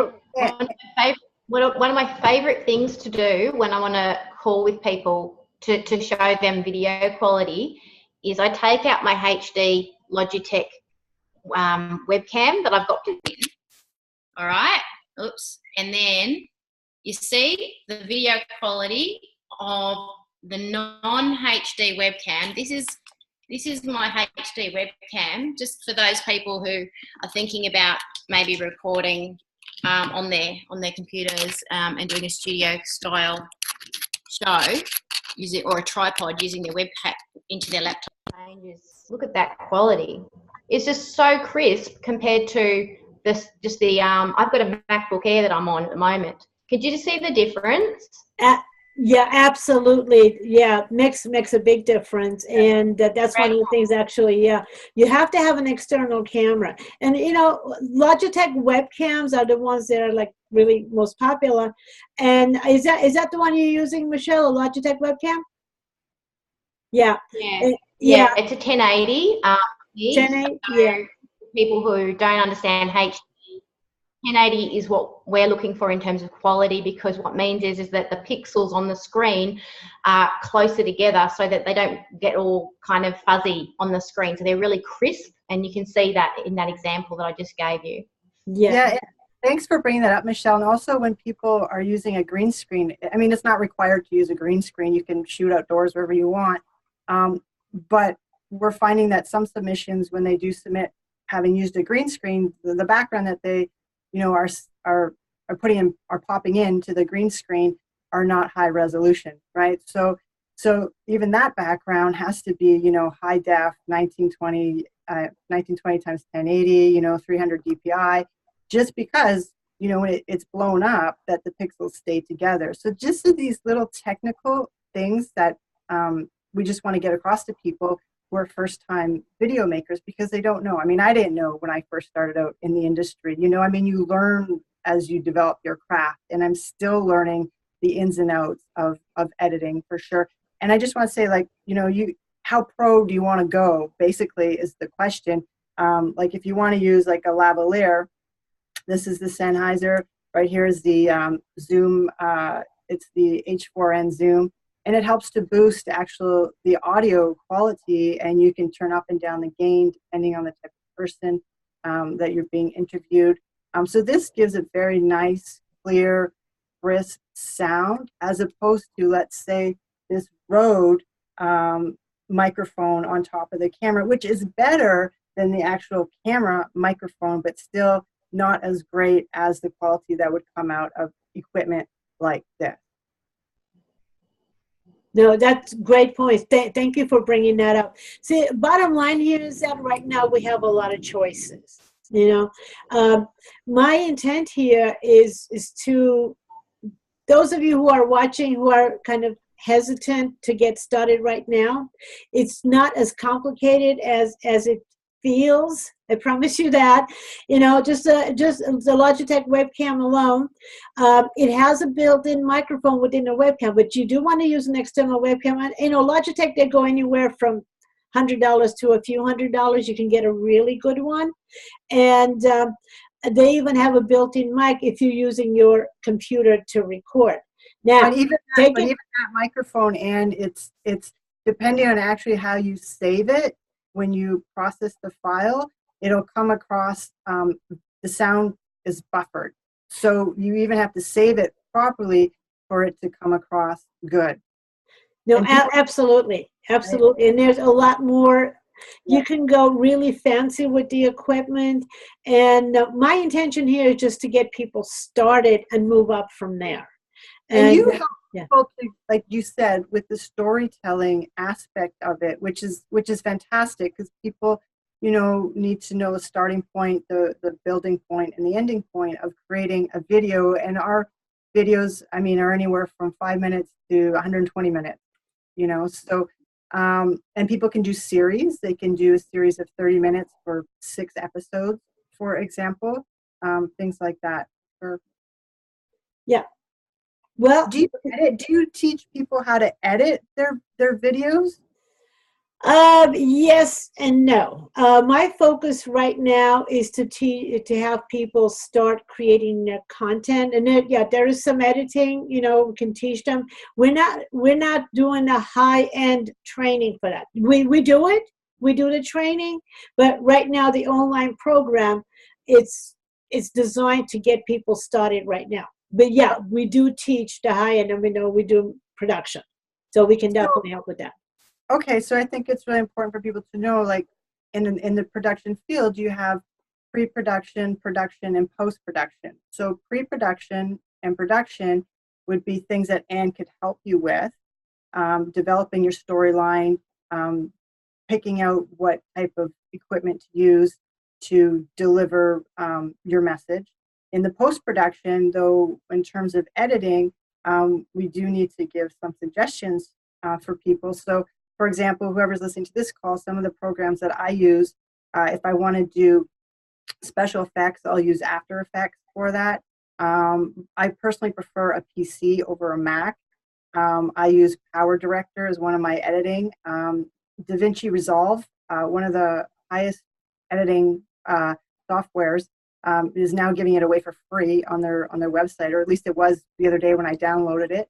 one of my favorite things to do when I want to call with people to show them video quality is I take out my HD Logitech webcam that I've got built in. All right, oops, and then you see the video quality of the non-HD webcam. This is my HD webcam, just for those people who are thinking about maybe recording on their computers and doing a studio style show, or a tripod using their webcam into their laptop. Look at that quality. It's just so crisp compared to this. I've got a MacBook Air that I'm on at the moment. Could you just see the difference? Yeah, absolutely. Yeah, makes a big difference, and that's one of the things. Actually, yeah, you have to have an external camera, and Logitech webcams are the ones that are like really most popular. And is that the one you're using, Michelle? A Logitech webcam? Yeah. Yeah, it's a 1080. 1080. Yeah. People who don't understand HD, 1080 is what we're looking for in terms of quality, because what means is that the pixels on the screen are closer together so that they don't get all kind of fuzzy on the screen. So they're really crisp, and you can see that in that example that I just gave you. Yeah. Thanks for bringing that up, Michelle. And also, when people are using a green screen, I mean, it's not required to use a green screen. You can shoot outdoors wherever you want. But we're finding that some submissions, when they do submit having used a green screen, the background that they are popping into the green screen are not high resolution, right? So even that background has to be high def, 1920 times 1080, 300 DPI, just because when it's blown up, that the pixels stay together. So just these little technical things that we just want to get across to people who are first-time video makers, because they don't know. I mean, I didn't know when I first started out in the industry. I mean, you learn as you develop your craft, and I'm still learning the ins and outs of editing, for sure. And I just want to say, like, how pro do you want to go, basically, is the question. Like, if you want to use like a lavalier, this is the Sennheiser. Right here is the Zoom. It's the H4n Zoom. And it helps to boost the audio quality, and you can turn up and down the gain depending on the type of person that you're being interviewed. So this gives a very nice, clear, crisp sound, as opposed to, let's say, this Rode microphone on top of the camera, which is better than the actual camera microphone, but still not as great as the quality that would come out of equipment like this. No, that's great points. Thank you for bringing that up. See, bottom line here is that right now we have a lot of choices. My intent here is to those of you who are watching who are kind of hesitant to get started right now. It's not as complicated as it feels. I promise you that. You know, just the Logitech webcam alone. It has a built-in microphone within the webcam, but you do want to use an external webcam. And, you know, Logitech, they go anywhere from $100 to a few $100s. You can get a really good one. And they even have a built-in mic if you're using your computer to record. Now, but even that microphone, and it's depending on actually how you save it. When you process the file, it'll come across, the sound is buffered. So you even have to save it properly for it to come across good. No, absolutely. Absolutely. And there's a lot more. You can go really fancy with the equipment. And my intention here is just to get people started and move up from there. And you help people to, like you said, with the storytelling aspect of it, which is fantastic, because people, you know, need to know the starting point, the building point, and the ending point of creating a video. And our videos, I mean, are anywhere from 5 minutes to 120 minutes, you know. So, and people can do series. They can do a series of 30 minutes for 6 episodes, for example, things like that. Yeah. Well, do you teach people how to edit their videos? Yes and no. My focus right now is to have people start creating their content, and there is some editing. You know, we can teach them. We're not doing a high-end training for that. We do it. We do the training, but right now the online program, it's designed to get people started right now. But yeah, we do teach the high end, and we know we do production, so we can definitely help with that. Okay, so I think it's really important for people to know, like, in the production field, you have pre-production, production, and post-production. So pre-production and production would be things that Anne could help you with, developing your storyline, picking out what type of equipment to use to deliver your message. In the post-production, though, in terms of editing, we do need to give some suggestions for people. So, for example, whoever's listening to this call, some of the programs that I use, if I want to do special effects, I'll use After Effects for that. I personally prefer a PC over a Mac. I use Power Director as one of my editing. DaVinci Resolve, one of the highest editing softwares, is now giving it away for free on their website, or at least it was the other day when I downloaded it.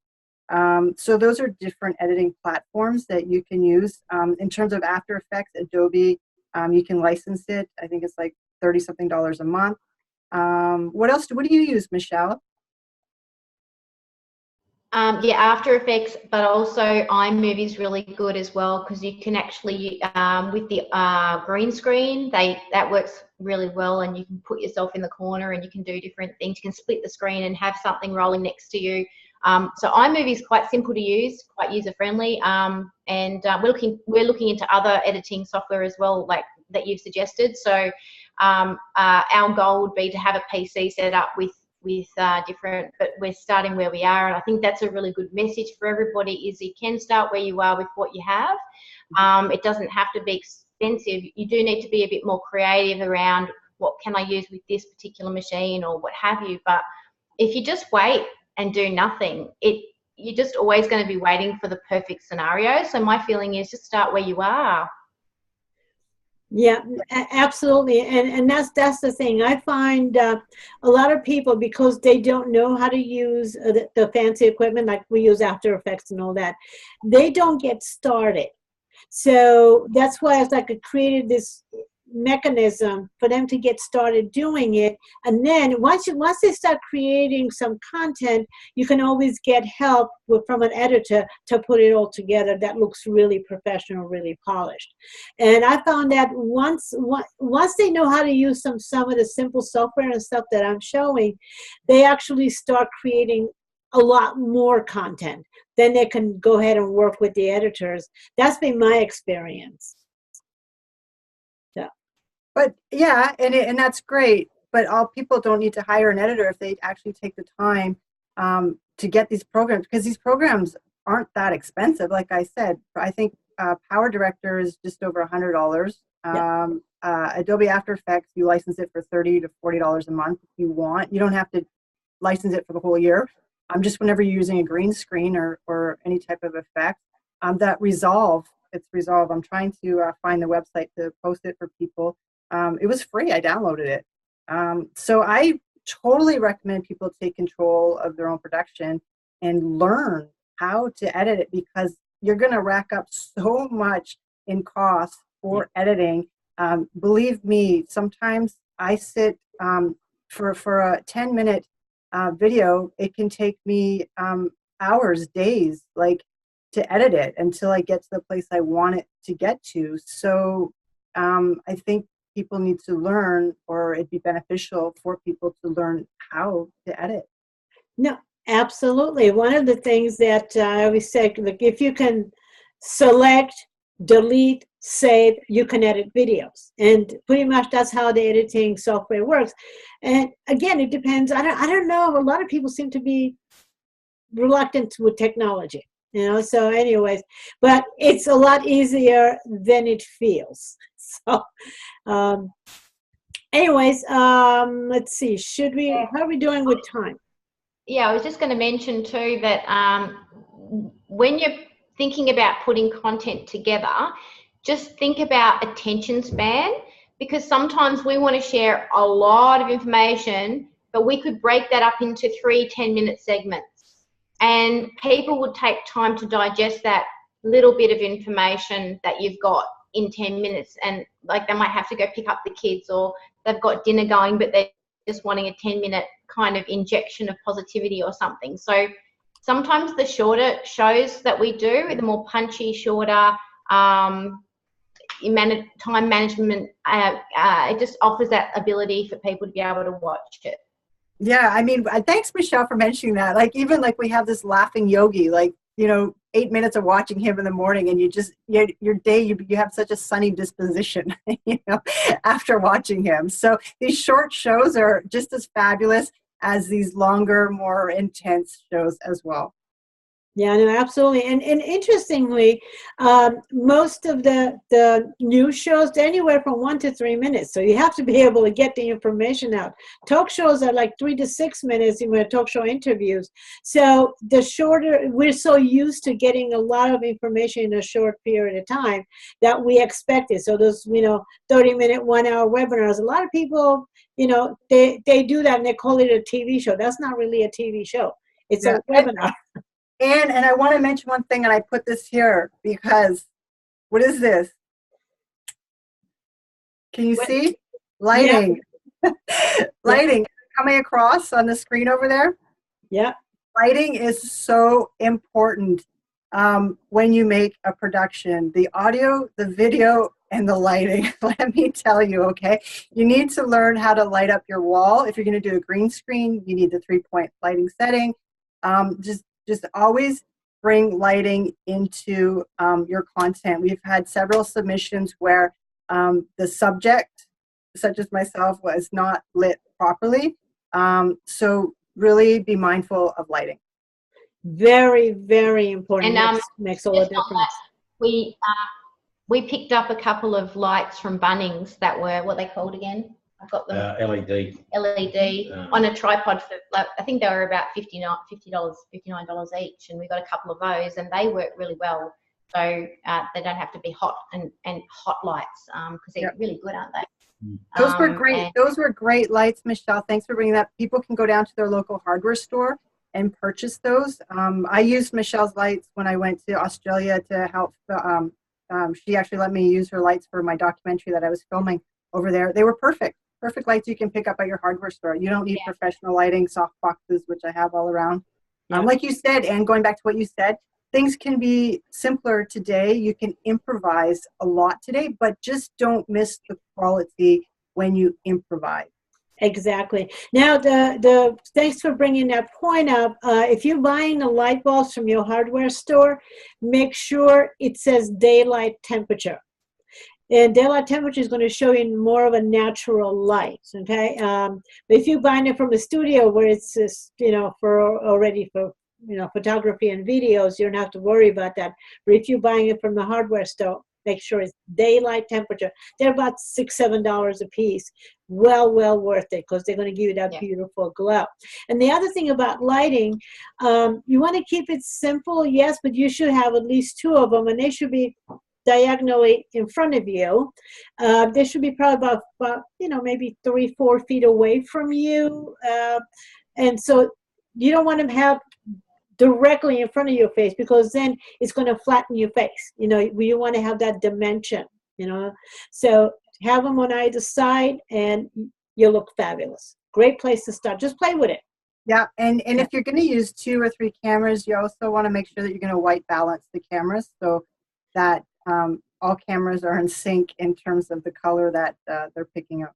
So those are different editing platforms that you can use. In terms of After Effects, Adobe, you can license it. I think it's like $30-something a month. What else? What do you use, Michelle? Yeah, After Effects, but also iMovie is really good as well, because you can actually, with the green screen, that works really well, and you can put yourself in the corner and you can do different things. You can split the screen and have something rolling next to you. So iMovie is quite simple to use, quite user-friendly, and we're looking into other editing software as well, like that you've suggested. So our goal would be to have a PC set up with different, but we're starting where we are, and I think that's a really good message for everybody, is you can start where you are with what you have. It doesn't have to be expensive. You do need to be a bit more creative around what can I use with this particular machine or what have you, but if you just wait and do nothing, you're just always going to be waiting for the perfect scenario. So my feeling is just start where you are. Yeah, absolutely. And that's the thing. I find a lot of people, because they don't know how to use the fancy equipment, like we use After Effects and all that, they don't get started. So that's why it's like I created this mechanism for them to get started doing it. And then once they start creating some content, you can always get help from an editor to put it all together that looks really professional, really polished. And I found that once they know how to use some of the simple software and stuff that I'm showing, they actually start creating a lot more content. Then they can go ahead and work with the editors. That's been my experience. But yeah, and that's great. But all people don't need to hire an editor if they actually take the time to get these programs, because these programs aren't that expensive. Like I said, I think Power Director is just over $100. Adobe After Effects, you license it for $30 to $40 a month if you want. You don't have to license it for the whole year. Just whenever you're using a green screen or any type of effect. That Resolve, it's Resolve. I'm trying to find the website to post it for people. It was free. I downloaded it. So I totally recommend people take control of their own production and learn how to edit it, because you're going to rack up so much in cost for editing. Believe me, sometimes I sit for a 10-minute video, it can take me hours, days, like, to edit it until I get to the place I want it to get to. So I think people need to learn, or it'd be beneficial for people to learn how to edit. No, absolutely. One of the things that I always say, like, if you can select, delete, save, you can edit videos. And pretty much that's how the editing software works. And again, it depends. I don't know. A lot of people seem to be reluctant with technology, you know. So anyways, but it's a lot easier than it feels. So anyways, let's see. How are we doing with time? Yeah, I was just going to mention too that when you're thinking about putting content together, just think about attention span, because sometimes we want to share a lot of information, but we could break that up into 3 10-minute segments, and people would take time to digest that little bit of information that you've got in 10 minutes. And like, they might have to go pick up the kids, or they've got dinner going, but they're just wanting a 10-minute kind of injection of positivity or something. So sometimes the shorter shows that we do, the more punchy, shorter, time management, it just offers that ability for people to be able to watch it. Yeah, I mean, thanks, Michelle, for mentioning that. Like, even like we have this laughing yogi, like, you know, 8 minutes of watching him in the morning, and your day, you have such a sunny disposition, you know, after watching him. So these short shows are just as fabulous as these longer, more intense shows as well. Yeah, no, absolutely. And interestingly, most of the news shows, they're anywhere from 1 to 3 minutes. So you have to be able to get the information out. Talk shows are like 3 to 6 minutes in talk show interviews. So the shorter, we're so used to getting a lot of information in a short period of time that we expect it. So those, 30-minute, 1-hour webinars, a lot of people, they do that and they call it a TV show. That's not really a TV show. It's a webinar. And I want to mention one thing, and I put this here because, what is this? Can you see? Lighting. Yeah. Lighting coming across on the screen over there. Yeah. Lighting is so important when you make a production. The audio, the video, and the lighting. Let me tell you, okay? You need to learn how to light up your wall. If you're going to do a green screen, you need the 3-point lighting setting. Just always bring lighting into your content. We've had several submissions where the subject, such as myself, was not lit properly. So really be mindful of lighting. Very, very important. And makes all the difference. We picked up a couple of lights from Bunnings that were, what they called again? I've got them. LED. LED on a tripod for, I think they were about $59 each, and we got a couple of those, and they work really well. So they don't have to be hot and hot lights, because they're really good, aren't they? Those were great. Those were great lights, Michelle. Thanks for bringing that. People can go down to their local hardware store and purchase those. I used Michelle's lights when I went to Australia to help. She actually let me use her lights for my documentary that I was filming over there. They were perfect. Perfect lights you can pick up at your hardware store. You don't need professional lighting, soft boxes, which I have all around. Like you said, and going back to what you said, things can be simpler today. You can improvise a lot today, but just don't miss the quality when you improvise. Exactly. Now, thanks for bringing that point up. If you're buying the light bulbs from your hardware store, make sure it says daylight temperature. And daylight temperature is going to show you more of a natural light, okay? But if you're buying it from a studio where it's just, for photography and videos, you don't have to worry about that. But if you're buying it from the hardware store, make sure it's daylight temperature. They're about $6-7 a piece. Well worth it, because they're going to give you that beautiful glow. And the other thing about lighting, you want to keep it simple, yes, but you should have at least 2 of them, and they should be diagonally in front of you. They should be probably about maybe 3-4 feet away from you. And so you don't want them to have directly in front of your face, because then it's going to flatten your face. We want to have that dimension, So have them on either side and you'll look fabulous. Great place to start. Just play with it. Yeah, and if you're going to use 2 or 3 cameras, you also want to make sure that you're going to white balance the cameras so that all cameras are in sync in terms of the color that they're picking up.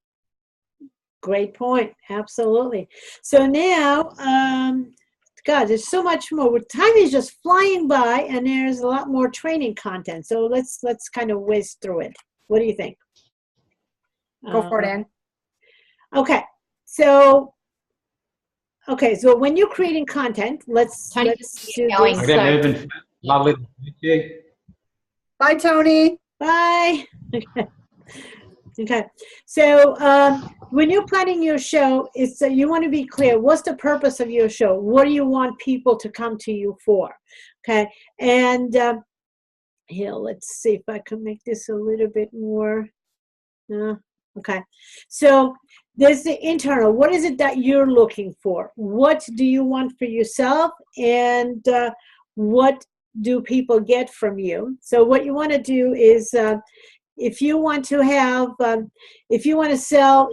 Great point. Absolutely. So now, God, there's so much more. Time is just flying by, and there's a lot more training content. So let's kind of whiz through it. What do you think? Go for it, Ann. Okay. So when you're creating content, let's do going. this. Okay, moving. Lovely. Thank you. Bye, Tony. Bye. Okay. So when you're planning your show, you want to be clear. What's the purpose of your show? What do you want people to come to you for? Okay. And here, let's see if I can make this a little bit more. Okay. So there's the internal. What is it that you're looking for? What do you want for yourself? And what do people get from you? So what you want to do is, if you want to sell,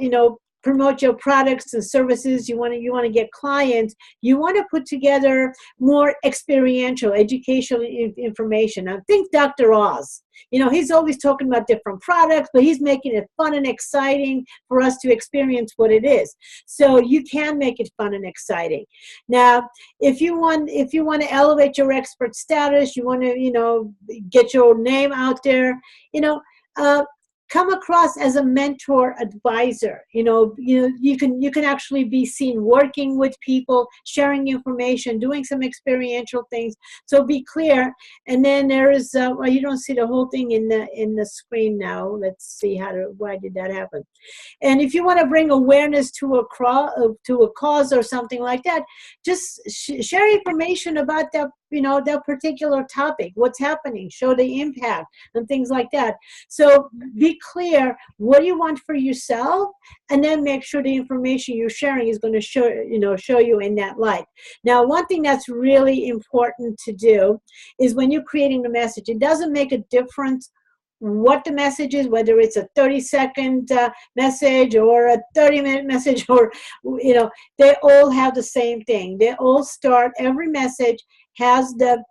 promote your products and services, you want to get clients, you want to put together more experiential, educational information. Now think Dr. Oz. He's always talking about different products, but he's making it fun and exciting for us to experience what it is. So you can make it fun and exciting. Now, if you want to elevate your expert status, you want to, get your name out there, come across as a mentor advisor. You can actually be seen working with people, sharing information, doing some experiential things. So be clear. And then there is you don't see the whole thing in the screen now. Let's see why did that happen? And if you want to bring awareness to a cause or something like that, just share information about that that particular topic, what's happening, show the impact and things like that. So be clear what you want for yourself, and then make sure the information you're sharing is going to show you in that light. Now, one thing that's really important to do is when you're creating the message, it doesn't make a difference what the message is, whether it's a 30-second message or a 30-minute message, or they all have the same thing. They all start, every message has the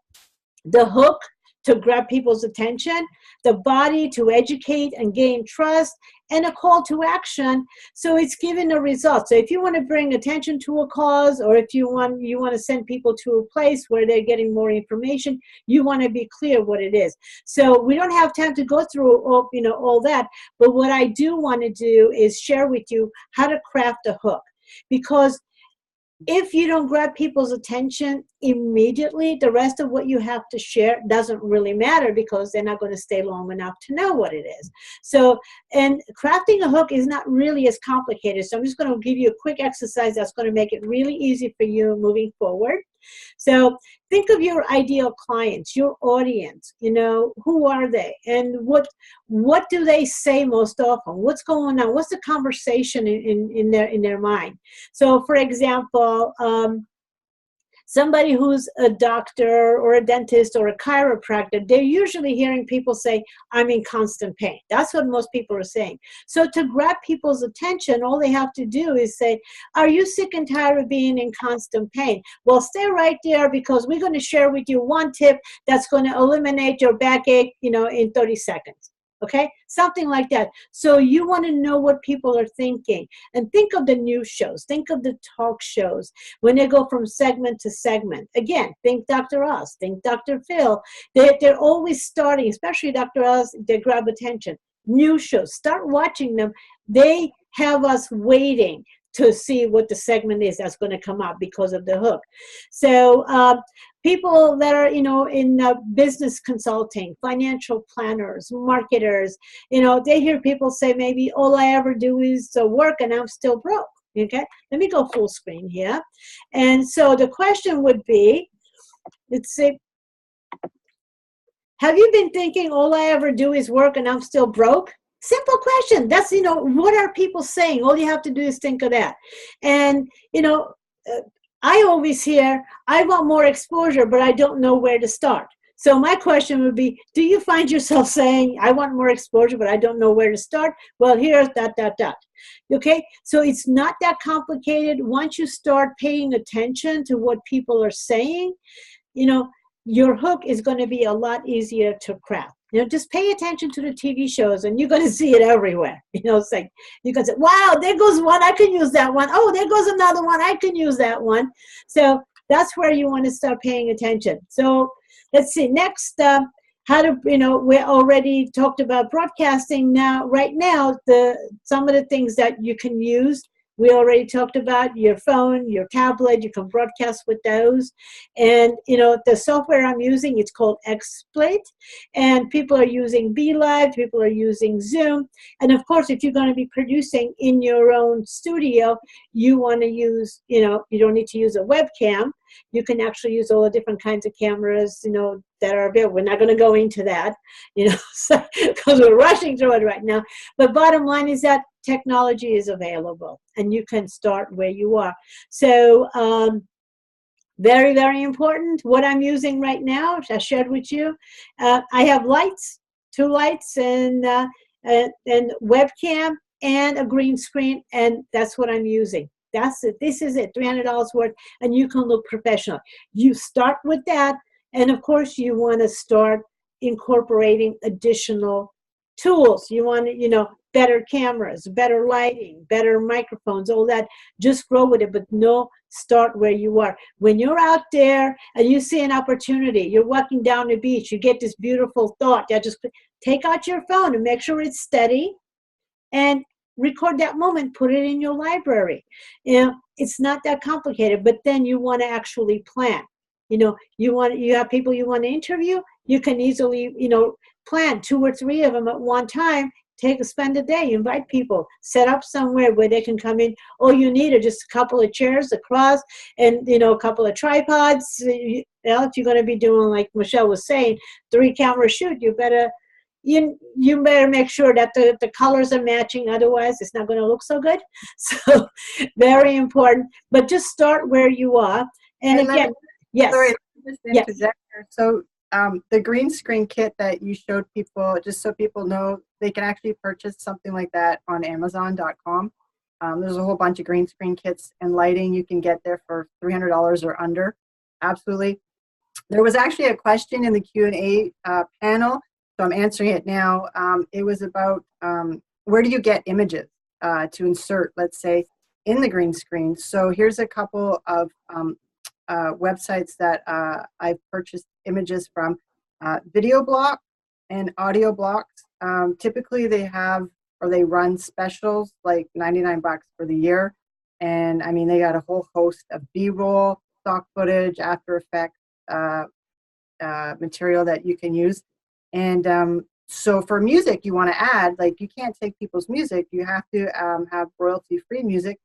hook to grab people's attention, the body to educate and gain trust, and a call to action. So it's giving a result. So if you want to bring attention to a cause, or if you want to send people to a place where they're getting more information, you want to be clear what it is. So we don't have time to go through all that, but what I do want to do is share with you how to craft a hook. Because if you don't grab people's attention immediately, the rest of what you have to share doesn't really matter, because they're not going to stay long enough to know what it is. So, and crafting a hook is not really as complicated. So I'm just going to give you a quick exercise that's going to make it really easy for you moving forward. So think of your ideal clients, your audience, who are they, and what do they say most often? What's going on? What's the conversation in their mind? So for example, somebody who's a doctor or a dentist or a chiropractor, they're usually hearing people say, I'm in constant pain. That's what most people are saying. So to grab people's attention, all they have to do is say, are you sick and tired of being in constant pain? Well, stay right there, because we're going to share with you one tip that's going to eliminate your backache, in 30 seconds. Okay, something like that. So you want to know what people are thinking, and think of the news shows, think of the talk shows when they go from segment to segment. Again, think Dr. Oz, think Dr. Phil. They're always starting, especially Dr. Oz, they grab attention. News shows, start watching them. They have us waiting to see what the segment is that's going to come up because of the hook. So people that are, in business consulting, financial planners, marketers, they hear people say, maybe all I ever do is work and I'm still broke. Okay, let me go full screen here. And so the question would be, let's see, have you been thinking all I ever do is work and I'm still broke? Simple question. That's, what are people saying? All you have to do is think of that. And, I always hear, I want more exposure, but I don't know where to start. So my question would be, do you find yourself saying, I want more exposure, but I don't know where to start? Well, here's ... Okay, so it's not that complicated. Once you start paying attention to what people are saying, your hook is going to be a lot easier to craft. Just pay attention to the TV shows and you're going to see it everywhere. It's like, you can say, wow, there goes one, I can use that one. Oh, there goes another one, I can use that one. So that's where you want to start paying attention. So let's see, next, how to, we already talked about broadcasting. Now, right now, some of the things that you can use, we already talked about your phone, your tablet, you can broadcast with those. And, the software I'm using, it's called XSplit. And people are using FBlive, people are using Zoom. And of course, if you're going to be producing in your own studio, you want to use, you don't need to use a webcam. You can actually use all the different kinds of cameras, that are available. We're not going to go into that, because we're rushing through it right now. But bottom line is that technology is available and you can start where you are. So very, very important. What I'm using right now, I shared with you, I have lights, 2 lights and webcam and a green screen, and that's what I'm using. That's it. This is it, $300 worth, and you can look professional. You start with that, and of course you want to start incorporating additional tools. You want to, better cameras, better lighting, better microphones, all that. Just grow with it, but start where you are. When you're out there and you see an opportunity, you're walking down the beach, you get this beautiful thought, just take out your phone and make sure it's steady and record that moment, put it in your library. It's not that complicated, but then you want to actually plan. You have people you want to interview, you can easily, plan 2 or 3 of them at one time. Spend a day, invite people, set up somewhere where they can come in. All you need are just a couple of chairs across and, a couple of tripods. If you're going to be doing, like Michelle was saying, 3 camera shoot, you better make sure that the colors are matching. Otherwise, it's not going to look so good. So very important. But just start where you are. And again, yes. Sorry, just interject here. So the green screen kit that you showed people, just so people know, they can actually purchase something like that on Amazon.com. There's a whole bunch of green screen kits and lighting you can get there for $300 or under. Absolutely. There was actually a question in the Q&A panel, so I'm answering it now. It was about where do you get images to insert, let's say, in the green screen. So here's a couple of websites that I've purchased images from. Video Block and Audio Blocks. Typically they run specials like $99 for the year. And I mean, they got a whole host of B-roll, stock footage, After Effects material that you can use. And so for music you want to add, like you can't take people's music, you have to have royalty-free music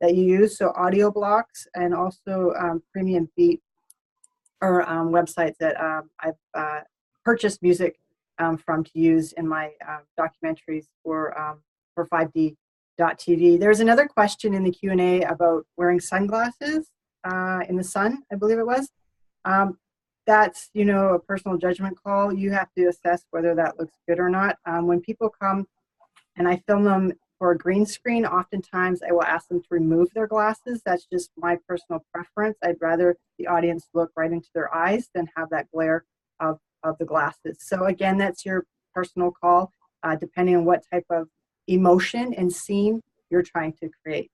that you use. So Audio Blocks and also Premium Beat are websites that I've purchased music from to use in my documentaries for 5D.TV. There's another question in the Q&A about wearing sunglasses in the sun, I believe it was. That's, a personal judgment call. You have to assess whether that looks good or not. When people come and I film them for a green screen, oftentimes I will ask them to remove their glasses. That's just my personal preference. I'd rather the audience look right into their eyes than have that glare of the glasses. So again, that's your personal call, depending on what type of emotion and scene you're trying to create.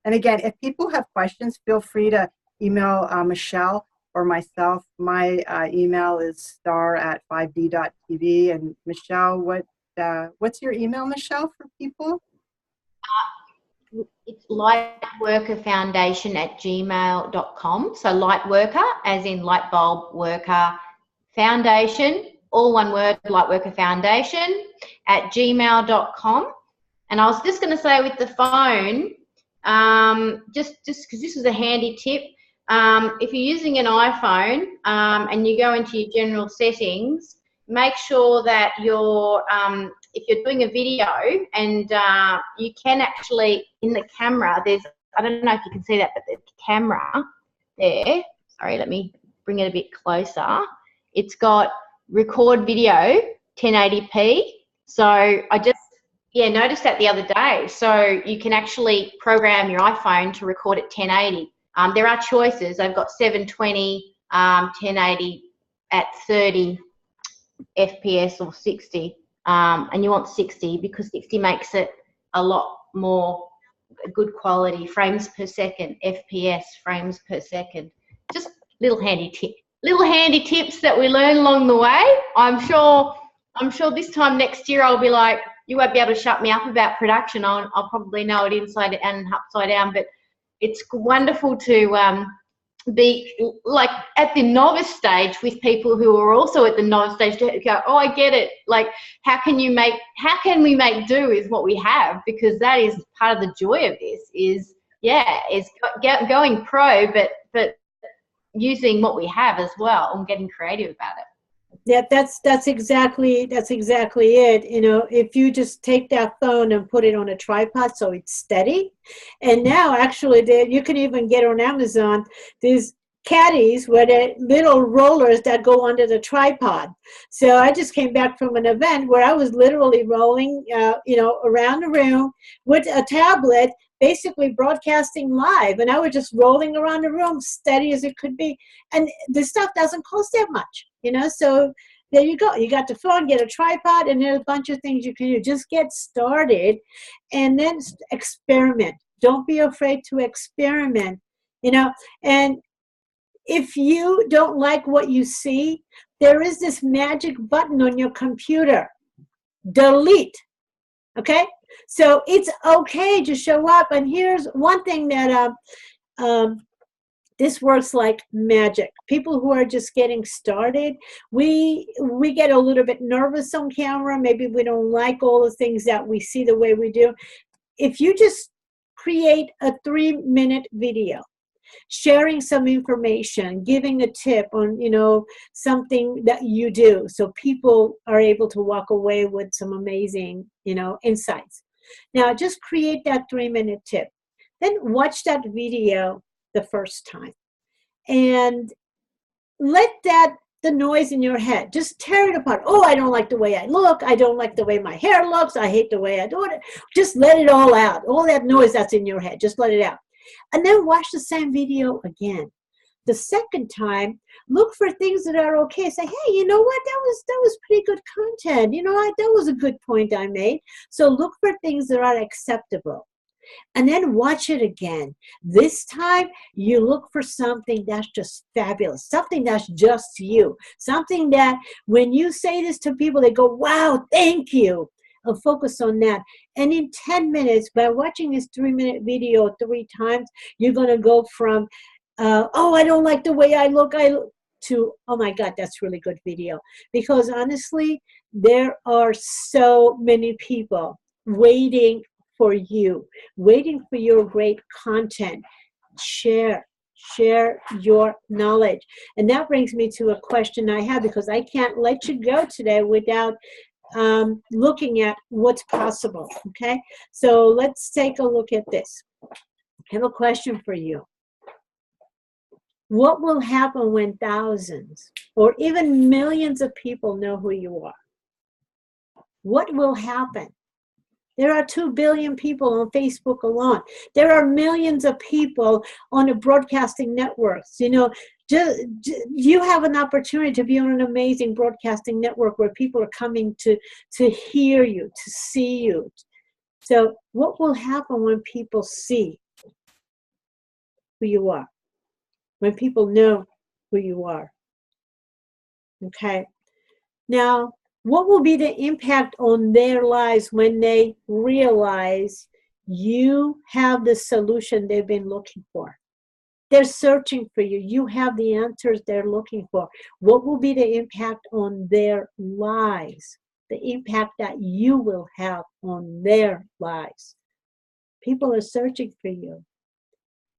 And again, if people have questions, feel free to email Michelle or myself. My email is star@5D.TV. And Michelle, what's your email, Michelle, for people? It's lightworkerfoundation@gmail.com. So lightworker, as in light bulb worker, foundation, all one word, lightworkerfoundation@gmail.com. And I was just going to say with the phone, just because this is a handy tip, if you're using an iPhone and you go into your general settings, make sure that you're, if you're doing a video and you can actually, in the camera, there's, I don't know if you can see that, but the camera there, sorry, let me bring it a bit closer. It's got record video 1080p. So I just, noticed that the other day. So you can actually program your iPhone to record at 1080. There are choices. They've got 720, 1080 at 30 FPS or 60. And you want 60 because 60 makes it a lot more good quality, frames per second, FPS, frames per second. Just little handy tips that we learn along the way. I'm sure this time next year I'll be like, you won't be able to shut me up about production. I'll probably know it inside and upside down. But it's wonderful to be like at the novice stage with people who are also at the novice stage to go, oh, I get it. Like, how can we make do is what we have, because that is part of the joy of this is going pro, but using what we have as well and getting creative about it. Yeah, that's exactly it. You know, if you just take that phone and put it on a tripod so it's steady, and now actually you can even get on Amazon these caddies with the little rollers that go under the tripod. So I just came back from an event where I was literally rolling, around the room with a tablet, basically broadcasting live, and I was just rolling around the room, steady as it could be. And this stuff doesn't cost that much, so there you go. You got the phone, get a tripod, and there's a bunch of things you can do. Just get started and then experiment. Don't be afraid to experiment, and if you don't like what you see, there is this magic button on your computer, delete, okay? So it's okay to show up. And here's one thing that this works like magic. People who are just getting started, we get a little bit nervous on camera. Maybe we don't like all the things that we see the way we do. If you just create a 3-minute video, sharing some information, giving a tip on, something that you do, so people are able to walk away with some amazing, insights. Now, just create that 3-minute tip. Then watch that video the first time. And let the noise in your head, just tear it apart. Oh, I don't like the way I look. I don't like the way my hair looks. I hate the way I do it. Just let it all out. All that noise that's in your head, just let it out. And then watch the same video again. The second time, look for things that are okay. Say, hey, you know what? That was pretty good content. That was a good point I made. So look for things that are acceptable. And then watch it again. This time, you look for something that's just fabulous, something that's just you, something that when you say this to people, they go, wow, thank you. I'll focus on that. And in 10 minutes, by watching this 3-minute video 3 times, you're going to go from, oh, I don't like the way I look, to, oh my God, that's really good video. Because honestly, there are so many people waiting for you, waiting for your great content. Share your knowledge. And that brings me to a question I have, because I can't let you go today without looking at what's possible, okay? So let's take a look at this. I have a question for you. What will happen when thousands or even millions of people know who you are? What will happen? There are 2 billion people on Facebook alone. There are millions of people on the broadcasting networks. You have an opportunity to be on an amazing broadcasting network where people are coming to hear you, to see you. So what will happen when people see who you are? When people know who you are? Okay. Now, what will be the impact on their lives when they realize You have the solution they've been looking for. They're searching for you. You have the answers they're looking for. What will be the impact on their lives? The impact that you will have on their lives. People are searching for you.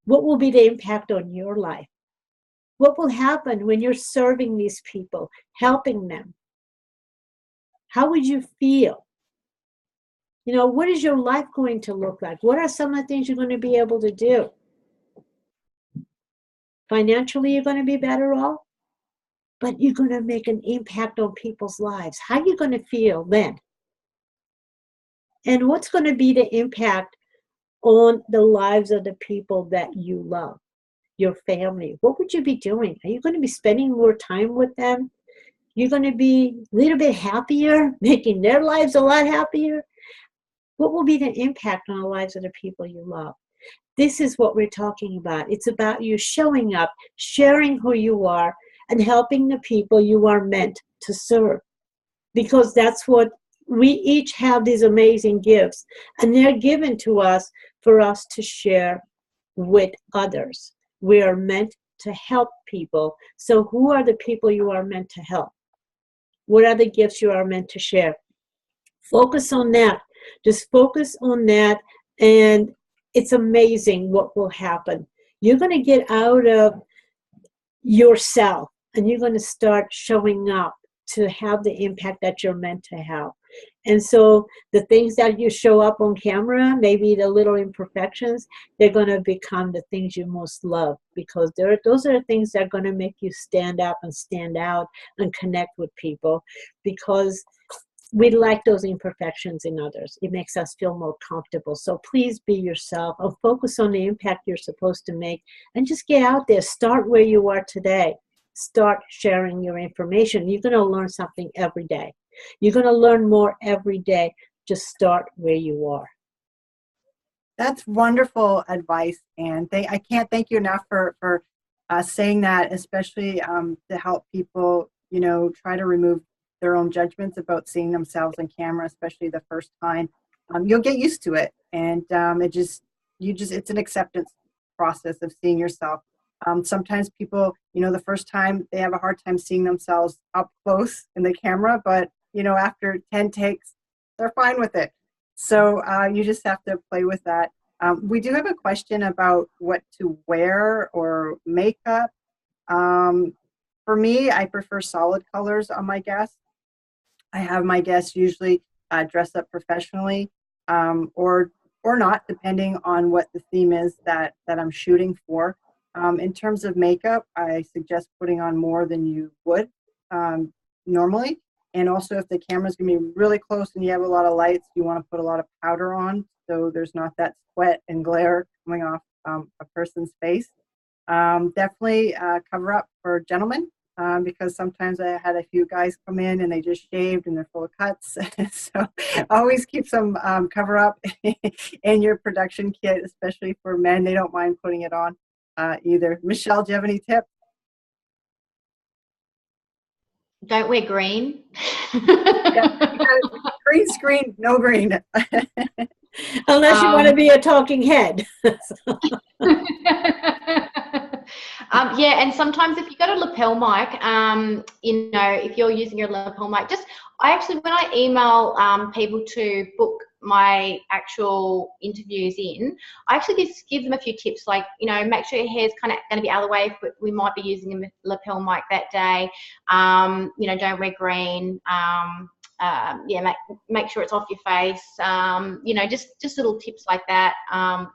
What will be the impact on your life? What will happen when you're serving these people, helping them? How would you feel? You know, what is your life going to look like? What are some of the things you're going to be able to do? Financially, you're going to be better off, but you're going to make an impact on people's lives. How are you going to feel then? And what's going to be the impact on the lives of the people that you love, your family? What would you be doing? Are you going to be spending more time with them? You're going to be a little bit happier, making their lives a lot happier? What will be the impact on the lives of the people you love? This is what we're talking about. It's about you showing up, sharing who you are, and helping the people you are meant to serve. Because that's what we each have, these amazing gifts, and they're given to us for us to share with others. We are meant to help people. So who are the people you are meant to help? What are the gifts you are meant to share? Focus on that. Just focus on that, and it's amazing what will happen. You're going to get out of yourself, and you're going to start showing up to have the impact that you're meant to have. And so the things that you show up on camera, maybe the little imperfections, they're going to become the things you most love, because those are the things that are going to make you stand up and stand out and connect with people, because we like those imperfections in others. It makes us feel more comfortable. So please be yourself and focus on the impact you're supposed to make, and just get out there. Start where you are today. Start sharing your information. You're going to learn something every day. You're going to learn more every day. Just start where you are. That's wonderful advice, and I can't thank you enough for saying that, especially to help people, you know, try to remove their own judgments about seeing themselves on camera, especially the first time. You'll get used to it, and it's an acceptance process of seeing yourself. Sometimes people, you know, the first time they have a hard time seeing themselves up close in the camera, but you know, after 10 takes, they're fine with it. So you just have to play with that. We do have a question about what to wear or makeup. For me, I prefer solid colors on my guests. I have my guests usually dress up professionally, or not, depending on what the theme is that I'm shooting for. In terms of makeup, I suggest putting on more than you would normally. And also, if the camera's going to be really close and you have a lot of lights, you want to put a lot of powder on so there's not that sweat and glare coming off a person's face. Definitely cover up for gentlemen, because sometimes I had a few guys come in and they just shaved and they're full of cuts. So always keep some cover up in your production kit, especially for men. They don't mind putting it on either. Michelle, do you have any tips? Don't wear green. Yeah, green screen, no green. Unless you want to be a talking head. Yeah, and sometimes if you've got a lapel mic, you know, if you're using your lapel mic, when I email people to book my actual interviews in, I actually just give them a few tips, like, you know, make sure your hair's kind of going to be out of the way if we might be using a lapel mic that day. You know, don't wear green. Yeah, make sure it's off your face. You know, just little tips like that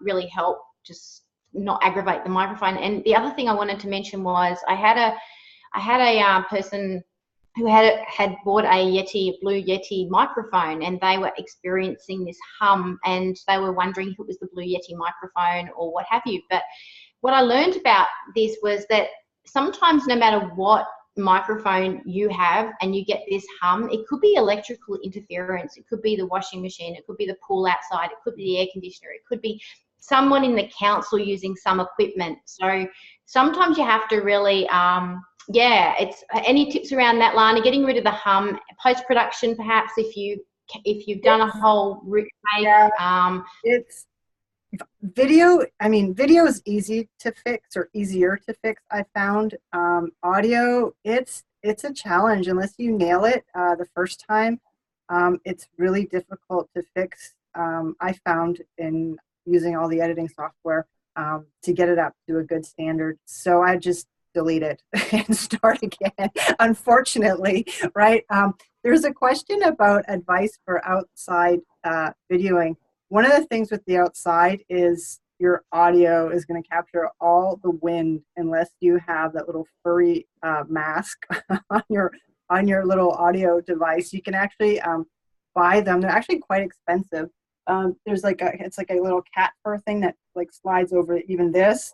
really help just not aggravate the microphone. And the other thing I wanted to mention was I had a person who had bought a Blue Yeti microphone, and they were experiencing this hum, and they were wondering if it was the Blue Yeti microphone or what have you. But what I learned about this was that sometimes, no matter what microphone you have and you get this hum, it could be electrical interference, it could be the washing machine, it could be the pool outside, it could be the air conditioner, it could be someone in the council using some equipment. So sometimes you have to really yeah, it's any tips around that, Lana, getting rid of the hum, post-production perhaps, if you've done a whole remake. Yeah, Video, I mean, video is easy to fix or easier to fix, I found. Audio, it's a challenge unless you nail it the first time. It's really difficult to fix. I found in using all the editing software to get it up to a good standard. So I just delete it and start again, unfortunately, right? There's a question about advice for outside videoing. One of the things with the outside is your audio is going to capture all the wind unless you have that little furry mask on your little audio device. You can actually buy them. They're actually quite expensive. There's it's like a little cat fur thing that like slides over even this,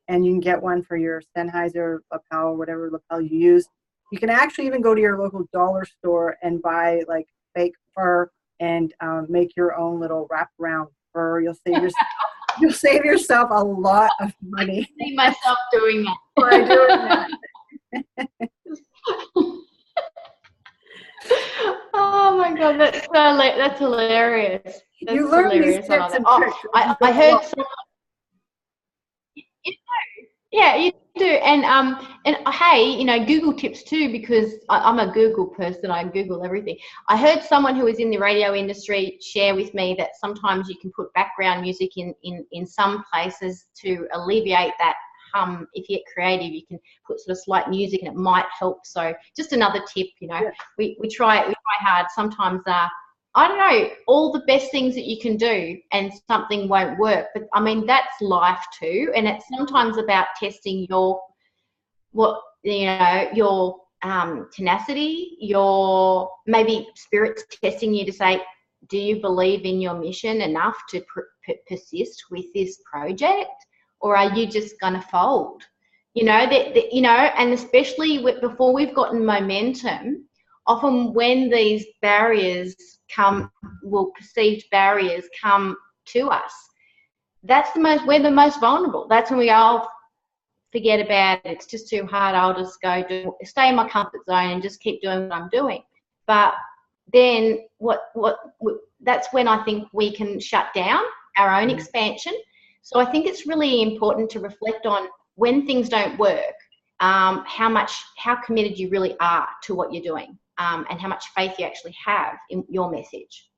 and you can get one for your Sennheiser lapel, whatever lapel you use. You can actually even go to your local dollar store and buy like fake fur and make your own little wraparound fur. You'll save yourself a lot of money. I see myself doing that. By doing that. Oh my God, that's hilarious. That's You learn hilarious. these tips and tricks. I heard someone. Yeah, you do. And hey, you know, Google tips too, because I'm a Google person. I Google everything. I heard someone who is in the radio industry share with me that sometimes you can put background music in some places to alleviate that hum. If you get creative, you can put sort of slight music and it might help. So just another tip, you know, yeah. we try hard. Sometimes I don't know, all the best things that you can do and something won't work. But I mean, that's life too. And it's sometimes about testing your tenacity, your maybe spirit's testing you to say, do you believe in your mission enough to persist with this project? Or are you just going to fold? You know, and especially before we've gotten momentum, often when these barriers perceived barriers come to us, we're the most vulnerable. That's when we go, forget about it, it's just too hard, I'll just stay in my comfort zone and just keep doing what I'm doing. But then that's when I think we can shut down our own expansion. So I think it's really important to reflect on when things don't work, how committed you really are to what you're doing. And how much faith you actually have in your message.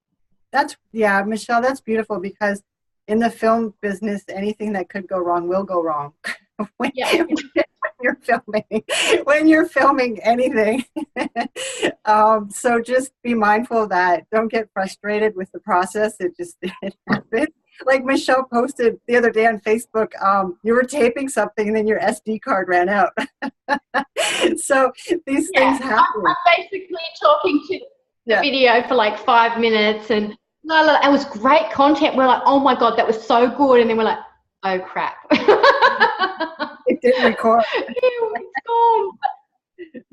Michelle, that's beautiful, because in the film business, anything that could go wrong will go wrong when you're filming anything. So just be mindful of that. Don't get frustrated with the process. It happens. Like Michelle posted the other day on Facebook, you were taping something and then your SD card ran out. So these things happen. I'm basically talking to the video for like 5 minutes, and it was great content. We're like, oh my God, that was so good. And then we're like, oh crap. It didn't record. It's gone.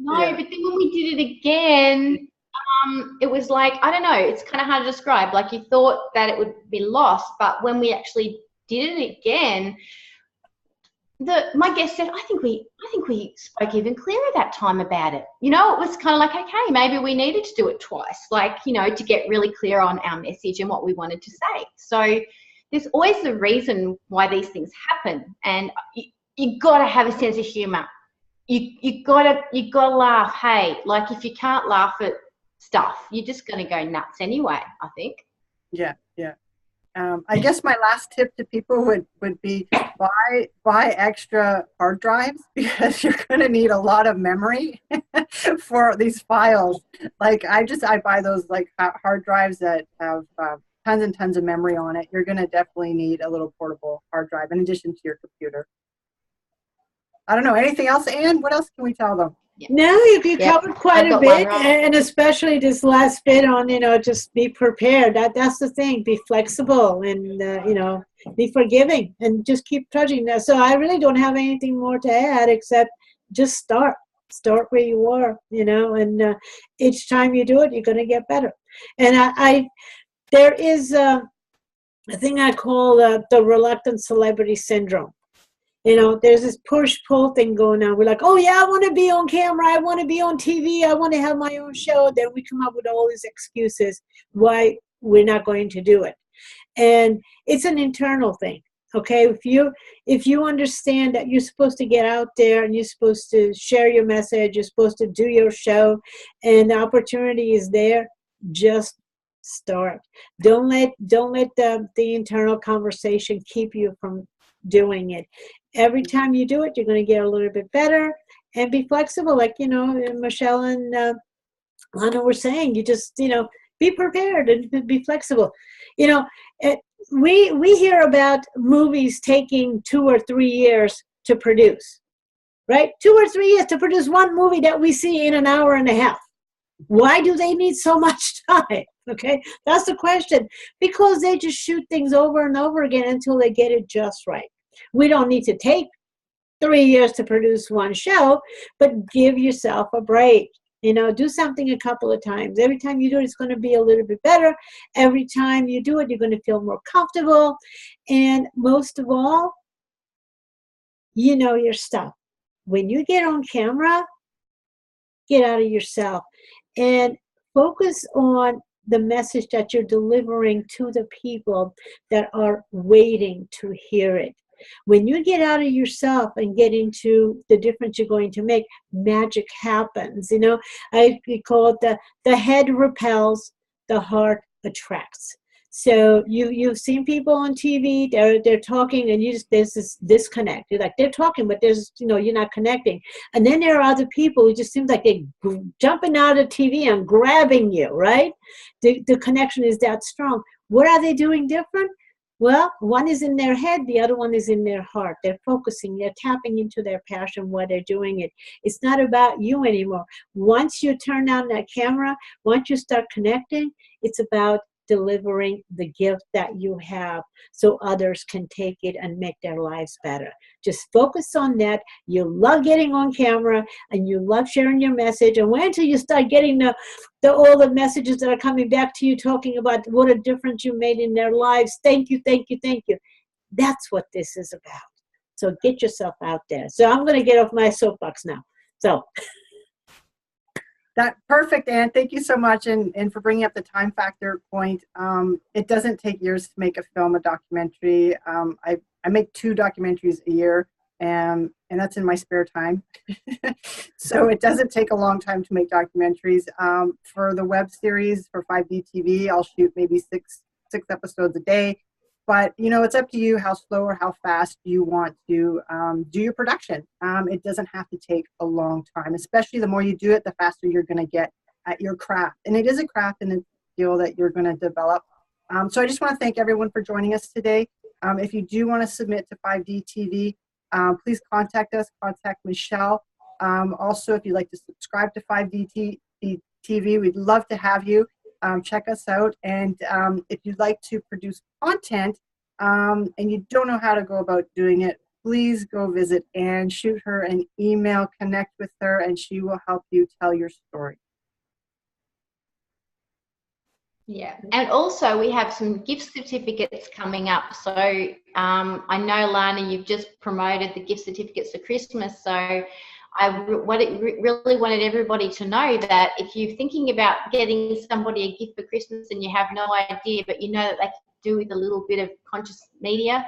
But then when we did it again, it was like, I don't know, it's kind of hard to describe. Like, you thought that it would be lost, but when we actually did it again, my guest said, I think we spoke even clearer that time about it. You know, it was kind of like, okay, maybe we needed to do it twice, like, you know, to get really clear on our message and what we wanted to say. So there's always a reason why these things happen, and you got to have a sense of humor. You gotta laugh. Hey, like, if you can't laugh at stuff, you're just going to go nuts anyway, I think. Yeah. I guess my last tip to people would be buy extra hard drives, because you're going to need a lot of memory for these files. Like, I buy those like hard drives that have tons and tons of memory on it. You're going to definitely need a little portable hard drive in addition to your computer. I don't know. Anything else, Anne? What else can we tell them? No, you covered quite a bit, and especially this last bit on, you know, just be prepared. That's the thing. Be flexible and, you know, be forgiving and just keep trudging. So I really don't have anything more to add except just start where you are, you know, and each time you do it, you're going to get better. And there is a thing I call the reluctant celebrity syndrome. You know, there's this push-pull thing going on. We're like, oh, yeah, I want to be on camera. I want to be on TV. I want to have my own show. Then we come up with all these excuses why we're not going to do it. And it's an internal thing. Okay, if you understand that you're supposed to get out there and you're supposed to share your message, you're supposed to do your show, and the opportunity is there, just start. Don't let the internal conversation keep you from doing it. Every time you do it, you're going to get a little bit better, and be flexible. Like, you know, Michelle and Lana were saying, you just, you know, be prepared and be flexible. You know, we hear about movies taking 2 or 3 years to produce, right? 2 or 3 years to produce one movie that we see in an hour and a half. Why do they need so much time? Okay, that's the question. Because they just shoot things over and over again until they get it just right. We don't need to take 3 years to produce one show, but give yourself a break. You know, do something a couple of times. Every time you do it, it's going to be a little bit better. Every time you do it, you're going to feel more comfortable. And most of all, you know your stuff. When you get on camera, get out of yourself and focus on the message that you're delivering to the people that are waiting to hear it. When you get out of yourself and get into the difference you're going to make, magic happens. You know, I call it the head repels, the heart attracts. So you've seen people on TV, they're talking, and there's this disconnect. You're like, they're talking, but there's, you know, you're not connecting. And then there are other people who just seems like they're jumping out of TV and grabbing you, right? The connection is that strong. What are they doing different? Well, one is in their head, the other one is in their heart. They're focusing, they're tapping into their passion while they're doing it. It's not about you anymore. Once you turn on that camera, once you start connecting, it's about delivering the gift that you have so others can take it and make their lives better. Just focus on that. You love getting on camera and you love sharing your message, and wait until you start getting all the messages that are coming back to you talking about what a difference you made in their lives. Thank you, thank you, thank you. That's what this is about. So get yourself out there. So I'm going to get off my soapbox now. So that perfect, Anne. Thank you so much, and for bringing up the time factor point. It doesn't take years to make a film, a documentary. I make 2 documentaries a year, and that's in my spare time. So it doesn't take a long time to make documentaries. For the web series for 5DTV, I'll shoot maybe six episodes a day. But, you know, it's up to you how slow or how fast you want to do your production. It doesn't have to take a long time, especially the more you do it, the faster you're going to get at your craft. And it is a craft and a skill that you're going to develop. So I just want to thank everyone for joining us today. If you do want to submit to 5DTV, please contact us, contact Michelle. Also, if you'd like to subscribe to 5DTV, we'd love to have you. Check us out, and if you'd like to produce content and you don't know how to go about doing it, please go visit Anne, shoot her an email, connect with her, and she will help you tell your story. Yeah, and also we have some gift certificates coming up. So I know, Lana, you've just promoted the gift certificates for Christmas, so I really wanted everybody to know that if you're thinking about getting somebody a gift for Christmas and you have no idea, but you know that they can do with a little bit of conscious media,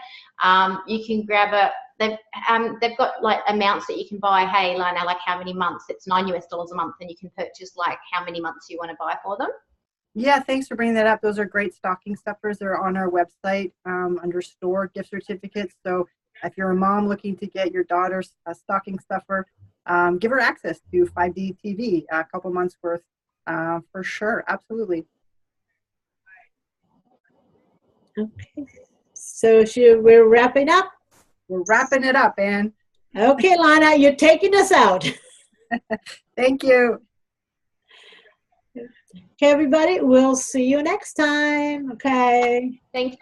you can grab they've got like amounts that you can buy. Hey, Lana, like how many months? It's $9 a month, and you can purchase like how many months you want to buy for them. Yeah, thanks for bringing that up. Those are great stocking stuffers. They're on our website under store gift certificates. So if you're a mom looking to get your daughter a stocking stuffer, give her access to 5DTV, a couple months worth for sure. Absolutely. okay, so we're wrapping up. We're wrapping it up, Anne. Okay, Lana, you're taking us out. Thank you. Okay, everybody, we'll see you next time. Okay. Thanks.